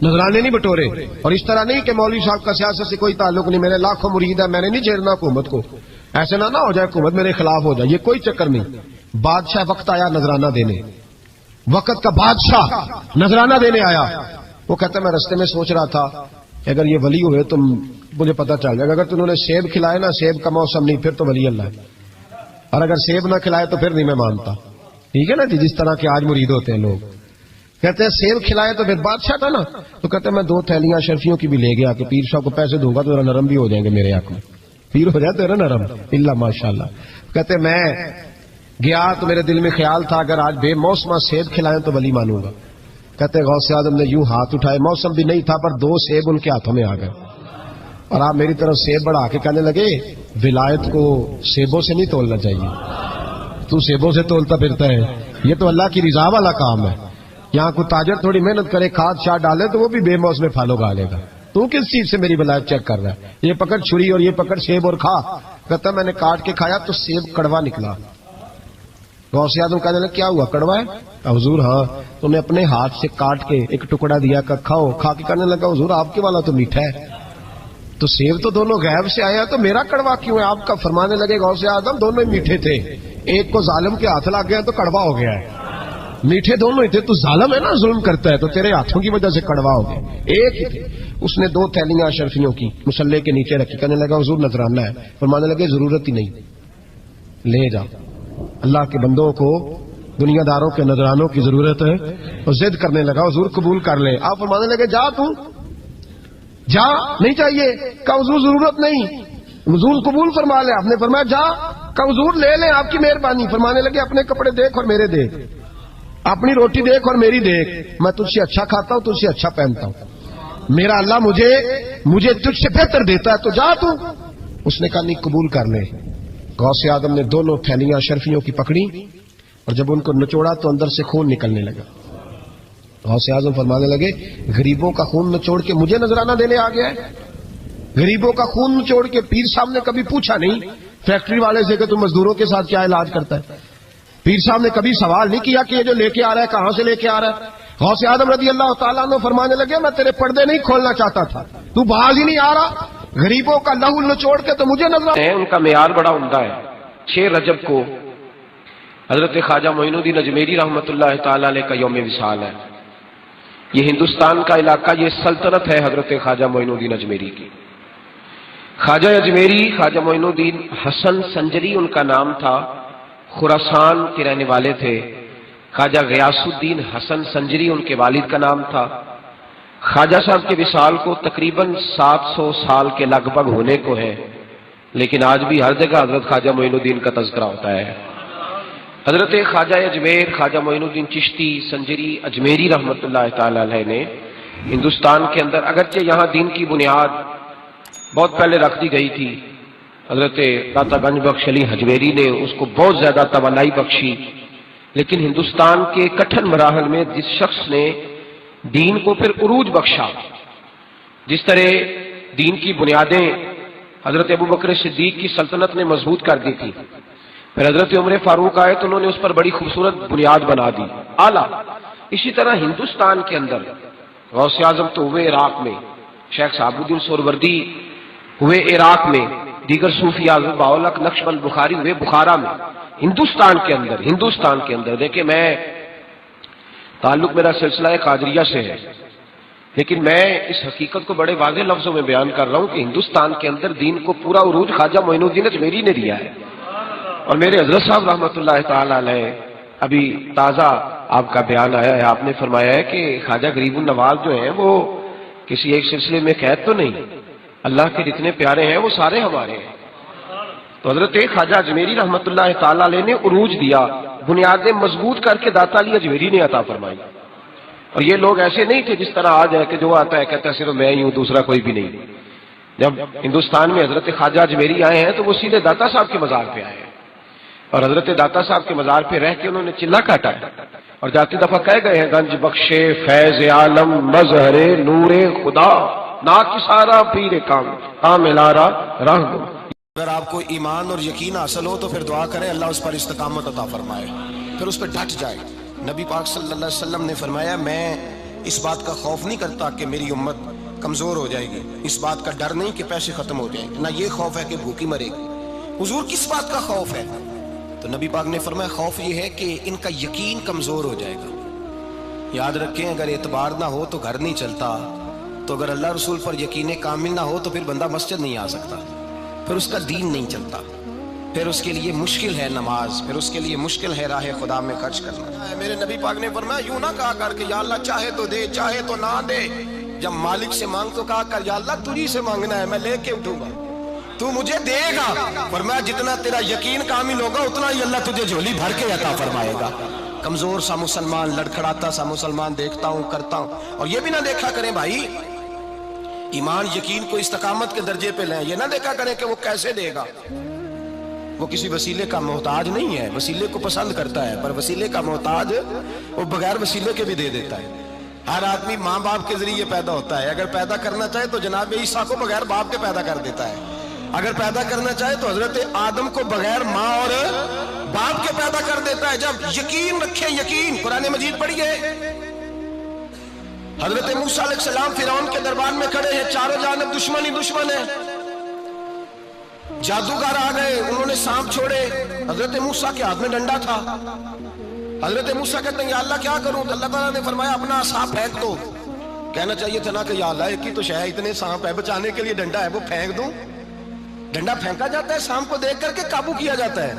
نذرانے نہیں بٹورے. اور اس طرح نہیں کہ مولوی صاحب کا سیاست سے کوئی تعلق نہیں، میرے لاکھوں مرید ہے، میں نے نہیں چھیڑنا حکومت کو، ایسے نہ ہو جائے حکومت میرے خلاف ہو جائے، یہ کوئی چکر نہیں. بادشاہ وقت آیا نذرانہ دینے، وقت کا بادشاہ نذرانہ دینے آیا. وہ کہتا ہے میں رستے میں سوچ رہا تھا کہ اگر یہ ولی ہوئے تو مجھے پتا چل جائے گا، اگر تم نے سیب کھلائے نا، سیب کا موسم نہیں، پھر تو ولی اللہ ہے، اور اگر سیب نہ کھلائے تو پھر نہیں میں مانتا. ٹھیک ہے نا جی، جس طرح کے آج مرید ہوتے ہیں لوگ، کہتے ہیں سیب کھلائے تو پھر بادشاہ تھا نا. تو کہتے ہیں میں 2 تھیلیاں شرفیوں کی بھی لے گیا کہ پیر صاحب کو پیسے دوں گا تو ذرا نرم بھی ہو جائیں گے میرے آنکھ میں، پیر ہو جائے تو ذرا نرم اللہ ماشاء اللہ. کہتے میں گیا تو میرے دل میں خیال تھا اگر آج بے موسمہ سیب کھلائیں تو ولی مانوں گا. کہتے غوث اعظم نے یوں ہاتھ اٹھائے، موسم بھی نہیں تھا پر 2 سیب ان کے ہاتھوں میں آ گئے، اور آپ میری طرف سیب بڑھا کے کہنے لگے ولایت کو سیبوں سے نہیں تولنا چاہیے، تو سیبوں سے تولتا پھرتا ہے، یہ تو اللہ کی رضا والا کام ہے. یہاں کوئی تاجر تھوڑی محنت کرے، کھاد شاد ڈالے تو وہ بھی بے موسم پھل اگا لے گا. تو کس چیز سے میری ولایت چیک کر رہا ہے؟ یہ پکڑ چھری اور یہ پکڑ سیب اور کھا. کہتا میں نے کاٹ کے کھایا تو سیب کڑوا نکلا. غوث اعظم کہنے لگے کیا ہوا، کڑوا ہے؟ حضور ہاں. تو نے اپنے ہاتھ سے کاٹ کے ایک ٹکڑا دیا کہ کھاؤ. کھا کے کہنے لگا حضور آپ کے والا تو میٹھا ہے، تو سیب تو دونوں غیب سے آیا تو میرا کڑوا کیوں ہے؟ آپ کا فرمانے لگے غوث اعظم دونوں ہی میٹھے تھے، ایک کو ظالم کے ہاتھ لگ گیا تو کڑوا ہو گیا ہے، میٹھے دونوں ہی تھے. تو ظالم ہے نا، ظلم کرتا ہے، تو تیرے ہاتھوں کی وجہ سے کڑوا ہو گیا، ایک ہی تھے. اس نے 2 تھیلیاں اشرفیوں کی مصلے کے نیچے رکھی، کہنے لگا حضور نذرانہ ہے. فرمانے لگے ضرورت ہی نہیں، لے جا. اللہ کے بندوں کو دنیا داروں کے نذرانوں کی ضرورت ہے. اور ضد کرنے لگا حضور قبول کر لے. آپ فرمانے لگے جا تو جا، نہیں چاہیے. کہ حضور ضرورت نہیں، حضور قبول فرما لے. آپ نے فرمایا جا. کہ حضور لے لیں آپ کی مہربانی. فرمانے لگے اپنے کپڑے دیکھ اور میرے دیکھ، اپنی روٹی دیکھ اور میری دیکھ، میں تجھ سے اچھا کھاتا ہوں، تجھ سے اچھا پہنتا ہوں، میرا اللہ مجھے تجھ سے بہتر دیتا ہے، تو جا تو. اس نے کہا نہیں قبول کر لے. غوث اعظم نے دونوں تھیلیاں شرفیوں کی پکڑی اور جب ان کو نچوڑا تو اندر سے خون نکلنے لگا. غوث اعظم فرمانے لگے غریبوں کا خون نچوڑ کے مجھے نذرانہ دینے آ گیا ہے. غریبوں کا خون نچوڑ کے. پیر صاحب نے کبھی پوچھا نہیں فیکٹری والے سے کہ تم مزدوروں کے ساتھ کیا علاج کرتا ہے. پیر صاحب نے کبھی سوال نہیں کیا کہ یہ جو لے کے آ رہا ہے کہاں سے لے کے آ رہا ہے. غوث اعظم رضی اللہ تعالیٰ عنہ فرمانے لگے میں تیرے پردے نہیں کھولنا چاہتا تھا، تو باز ہی نہیں آ رہا، غریبوں کا لہو نچوڑ کے تو مجھے نظر ہے. ان کا معیار بڑا عمدہ ہے. 6 رجب کو حضرت خواجہ معین الدین اجمیری رحمۃ اللہ تعالی علیہ کا یوم وصال ہے. یہ ہندوستان کا علاقہ، یہ سلطنت ہے حضرت خواجہ معین الدین اجمیری کی. خواجہ اجمیری خواجہ معین الدین حسن سنجری ان کا نام تھا، خراسان کے رہنے والے تھے. خواجہ غیاث الدین حسن سنجری ان کے والد کا نام تھا. خواجہ صاحب کے وصال کو تقریباً 700 سال کے لگ بھگ ہونے کو ہے، لیکن آج بھی ہر جگہ حضرت خواجہ معین الدین کا تذکرہ ہوتا ہے. حضرت خواجہ اجمیر خواجہ معین الدین چشتی سنجری اجمیری رحمۃ اللہ تعالی علیہ نے ہندوستان کے اندر، اگرچہ یہاں دین کی بنیاد بہت پہلے رکھ دی گئی تھی، حضرت داتا گنج بخش علی اجمیری نے اس کو بہت زیادہ توانائی بخشی، لیکن ہندوستان کے کٹھن مراحل میں جس شخص نے دین کو پھر عروج بخشا، جس طرح دین کی بنیادیں حضرت ابو بکر صدیق کی سلطنت نے مضبوط کر دی تھی، پھر حضرت عمر فاروق آئے تو انہوں نے اس پر بڑی خوبصورت بنیاد بنا دی، اعلیٰ. اسی طرح ہندوستان کے اندر غوث اعظم تو ہوئے عراق میں، شیخ صاحب الدین سہروردی ہوئے عراق میں، دیگر صوفی اعظم باولک نقشبند بخاری ہوئے بخارا میں. ہندوستان کے اندر دیکھیں، میں تعلق میرا سلسلہ قادریہ سے ہے، لیکن میں اس حقیقت کو بڑے واضح لفظوں میں بیان کر رہا ہوں کہ ہندوستان کے اندر دین کو پورا عروج خواجہ معین الدین اجمیری نے دیا ہے. اور میرے حضرت صاحب رحمۃ اللہ تعالی علیہ، ابھی تازہ آپ کا بیان آیا ہے، آپ نے فرمایا ہے کہ خواجہ غریب النواز جو ہیں وہ کسی ایک سلسلے میں قید تو نہیں، اللہ کے جتنے پیارے ہیں وہ سارے ہمارے ہیں. تو حضرت خواجہ اجمیری رحمۃ اللہ تعالی علیہ نے عروج دیا، بنیادیں مضبوط کر کے داتا علی اجمیری نے عطا فرمائی. اور یہ لوگ ایسے نہیں تھے جس طرح آج ہے کہ جو آتا ہے کہتا ہے صرف میں ہی ہوں، دوسرا کوئی بھی نہیں. جب ہندوستان میں حضرت خواجہ اجمیری آئے ہیں تو وہ سیدھے داتا صاحب کے مزار پہ آئے ہیں، اور حضرت داتا صاحب کے مزار پہ رہ کے انہوں نے چلا کاٹا ہے، اور جاتی دفعہ کہہ گئے ہیں گنج بخشے فیض عالم مظہر نور خدا نا کسارا پیر کام لارا راہ دو. اگر آپ کو ایمان اور یقین حاصل ہو تو پھر دعا کریں اللہ اس پر استقامت عطا فرمائے، پھر اس پہ ڈٹ جائے. نبی پاک صلی اللہ علیہ وسلم نے فرمایا میں اس بات کا خوف نہیں کرتا کہ میری امت کمزور ہو جائے گی، اس بات کا ڈر نہیں کہ پیسے ختم ہو جائیں گے، نہ یہ خوف ہے کہ بھوکی مرے گی۔ حضور کس بات کا خوف ہے؟ تو نبی پاک نے فرمایا خوف یہ ہے کہ ان کا یقین کمزور ہو جائے گا۔ یاد رکھیں اگر اعتبار نہ ہو تو گھر نہیں چلتا، تو اگر اللہ رسول پر یقین کامل نہ ہو تو پھر بندہ مسجد نہیں آ سکتا، پھر اس کا دین نہیں چلتا، پھر اس کے لیے مشکل ہے نماز، پھر اس کے لیے مشکل ہے راہ خدا میں خرچ کرنا۔ میرے نبی پاک نے فرمایا یوں نہ کہا کر کہ یا اللہ چاہے تو دے چاہے تو نہ دے، جب مالک سے مانگ تو کہا کر یا اللہ تجھی سے مانگنا ہے، میں لے کے اٹھوں گا، تو مجھے دے گا۔ فرمایا جتنا تیرا یقین کامل ہوگا اتنا ہی اللہ تجھے جھولی بھر کے عطا فرمائے گا۔ کمزور سا مسلمان، لڑکھڑاتا سا مسلمان دیکھتا ہوں کرتا ہوں، اور یہ بھی نہ دیکھا کریں بھائی ایمان یقین کو استقامت کے درجے پہ لیں، یہ نہ دیکھا کریں کہ وہ کیسے دے گا، وہ کسی وسیلے کا محتاج نہیں ہے، وسیلے کو پسند کرتا ہے، پر وسیلے کا محتاج وہ بغیر وسیلے کے بھی دے دیتا ہے۔ ہر آدمی ماں باپ کے ذریعے پیدا ہوتا ہے، اگر پیدا کرنا چاہے تو جناب عیسیٰ کو بغیر باپ کے پیدا کر دیتا ہے، اگر پیدا کرنا چاہے تو حضرت آدم کو بغیر ماں اور باپ کے پیدا کر دیتا ہے۔ جب یقین رکھیں، یقین قرآن مجید پڑھیے، حضرت موسیٰ علیہ السلام فرعون کے دربار میں کھڑے ہیں، چاروں جانب دشمن ہی دشمن ہے، جادوگر آ گئے، انہوں نے سانپ چھوڑے، حضرت موسیٰ کے ہاتھ میں ڈنڈا تھا، حضرت موسیٰ کہتے ہیں یا اللہ کیا کروں؟ تو اللہ تعالیٰ نے فرمایا اپنا عصا پھینک دو۔ کہنا چاہیے تھا نا کہ یا اللہ ایک ہی تو شے ہے، اتنے سانپ ہے، بچانے کے لیے ڈنڈا ہے وہ پھینک دوں؟ ڈنڈا پھینکا جاتا ہے، سانپ کو دیکھ کر کے قابو کیا جاتا ہے۔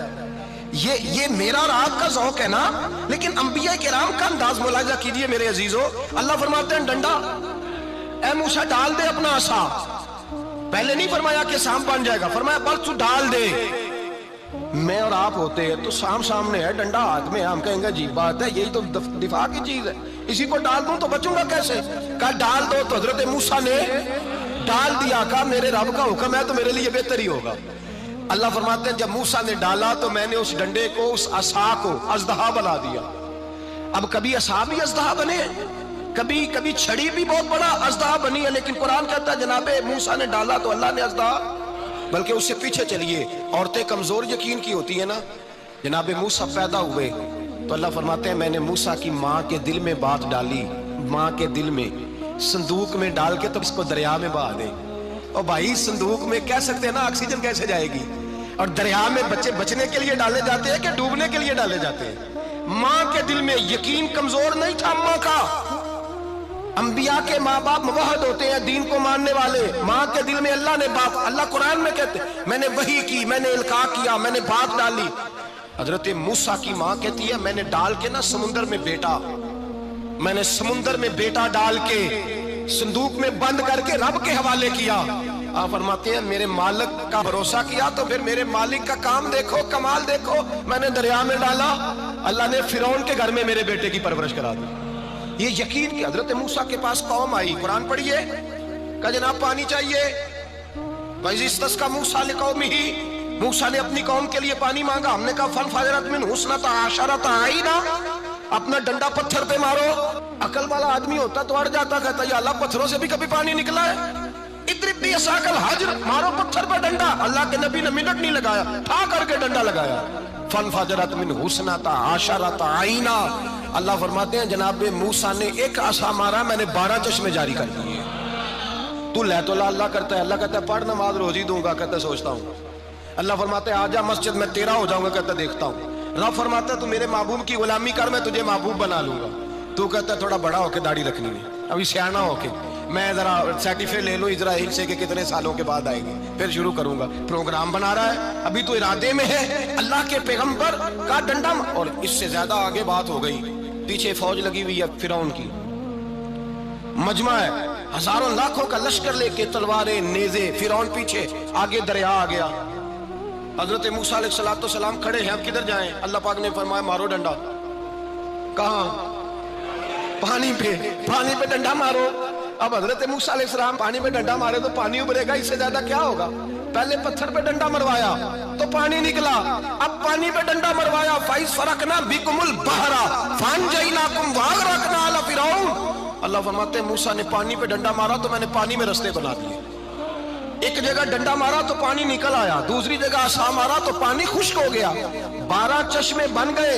یہ میرا اور آپ کا ذوق ہے نا، لیکن انبیاء کرام کا انداز ملاحظہ کیجئے میرے عزیزو۔ اللہ فرماتے ہیں ڈنڈا، اے موسیٰ ڈال دے اپنا عصا، پہلے نہیں فرمایا کہ سانپ بن جائے گا، فرمایا بس تو ڈال دے۔ میں اور آپ ہوتے ہیں تو سانپ سامنے ہے، ڈنڈا ہاتھ میں ہے، ہم کہیں گے عجیب بات ہے، یہی تو دفاع کی چیز ہے، اسی کو ڈال دوں تو بچوں گا کیسے؟ کہا ڈال دو، تو حضرت موسیٰ نے ڈال دیا، کہا میرے رب کا حکم ہے تو میرے لیے بہتر ہی ہوگا۔ اللہ فرماتے ہیں جب موسیٰ نے ڈالا تو میں نے اس ڈنڈے کو، اس عصا کو اژدہا بنا دیا۔ اب کبھی عصا بھی اژدہا بنے، کبھی چھڑی بھی بہت بڑا اژدہا بنی ہے، لیکن قرآن کہتا ہے جناب موسیٰ نے ڈالا تو اللہ نے اژدہا، بلکہ اس سے پیچھے چلیے، عورتیں کمزور یقین کی ہوتی ہیں نا، جناب موسیٰ پیدا ہوئے تو اللہ فرماتے ہیں میں نے موسیٰ کی ماں کے دل میں بات ڈالی، ماں کے دل میں صندوق میں ڈال کے تو اس کو دریا میں بہا دے۔ اور بھائی صندوق میں کہہ سکتے ہیں نا آکسیجن کیسے جائے گی، اور دریا میں بچے بچنے کے لیے ڈالے جاتے ہیں کہ ڈوبنے کے لیے ڈالے جاتے ہیں؟ ماں کے دل میں یقین کمزور نہیں تھا ماں کا۔ انبیاء کے ماں باپ موحد ہوتے ہیں، دین کو ماننے والے، ماں کے دل میں اللہ نے بات، اللہ قرآن میں کہتے ہیں میں نے وحی کی، میں نے القاء کیا، میں نے بات ڈالی۔ حضرت موسیٰ کی ماں کہتی ہے میں نے ڈال کے نا سمندر میں بیٹا، میں نے سمندر میں بیٹا ڈال کے صندوق میں بند کر کے رب کے حوالے کیا۔ آپ فرماتے ہیں میرے مالک کا بھروسہ کیا تو پھر میرے مالک کا کام دیکھو، کمال دیکھو، میں نے دریا میں ڈالا، اللہ نے فرعون کے گھر میں میرے بیٹے کی پرورش کرا دی۔ یہ یقین کہ حضرت موسیٰ کے پاس قوم آئی، قرآن پڑھیے، کہا جناب پانی چاہیے، وَإِذِ اسْتَسْقَىٰ مُوسَىٰ لِقَوْمِهِ، موسیٰ نے اپنی قوم کے لیے پانی مانگا، ہم نے کہا فَانْفَجَرَتْ مِنْهُ اثْنَتَا عَشَرَةَ عَيْنًا، اپنا ڈنڈا پتھر پہ مارو۔ عقل والا آدمی ہوتا تو اڑ جاتا، کہتا یا اللہ پتھروں سے بھی کبھی پانی نکلا ہے؟ اضرب بعصاک الحجر، مارو پتھر پہ ڈنڈا۔ اللہ کے نبی نے منٹ نہیں لگایا، ٹھا کر کے ڈنڈا لگایا، فَانْفَجَرَتْ مِنْهُ اثْنَتَا عَشَرَةَ عَيْنًا۔ اللہ فرماتے ہیں جناب موسیٰ نے ایک عصا مارا، میں نے 12 چشمے جاری کر دیے۔ تو لے تو لا اللہ کرتا ہے، اللہ کہتا ہے پڑھ نماز روزی دوں گا، کہتا ہے سوچتا ہوں۔ اللہ فرماتا ہے آجا مسجد میں تیرا ہو جاؤں گا، کہتا ہے دیکھتا ہوں۔ رب فرماتا ہے تو میرے محبوب کی غلامی کر، میں تجھے محبوب بنا لوں گا۔ تو کہتا ہے تھوڑا بڑا ہو کے داڑھی رکھنی ہے، ابھی سیانا ہو کے میں ذرا سرٹیفکیٹ لے لوں اسرائیل سے کہ کتنے سالوں کے بعد آئیں گے، پھر شروع کروں گا۔ پروگرام بنا رہا ہے، ابھی تو ارادے میں ہے۔ اللہ کے پیغمبر کا ڈنڈا، اور اس سے زیادہ آگے بات ہو گئی، پیچھے فوج لگی ہوئی ہے فرعون کی، مجمع ہے، ہزاروں لاکھوں کا لشکر لے کے، تلواریں نیزے، فرعون پیچھے، آگے دریا آ گیا۔ حضرت موسیٰ علیہ السلام کھڑے ہیں، اب کدھر جائیں؟ اللہ پاک نے فرمایا مارو ڈنڈا۔ کہاں؟ پانی پہ ڈنڈا مارو۔ اب حضرت موسیٰ علیہ السلام پانی پہ ڈنڈا مارے تو پانی ابھرے گا، اس سے زیادہ کیا ہوگا؟ پہلے پتھر پہ ڈنڈا مروایا تو پانی نکلا، اب پانی پہ ڈنڈا مروایا، فَإِذْ فَرَقْنَا بِكُمُ الْبَحْرَ فَأَنْجَيْنَاكُمْ وَأَغْرَقْنَا آلَ فِرْعَوْنَ۔ اللہ فرماتے ہیں موسیٰ نے پانی پہ ڈنڈا مارا تو میں نے پانی میں رستے بنا دیے۔ ایک جگہ ڈنڈا مارا تو پانی نکل آیا، دوسری جگہ عصا مارا تو پانی خشک ہو گیا، 12 چشمے بن گئے،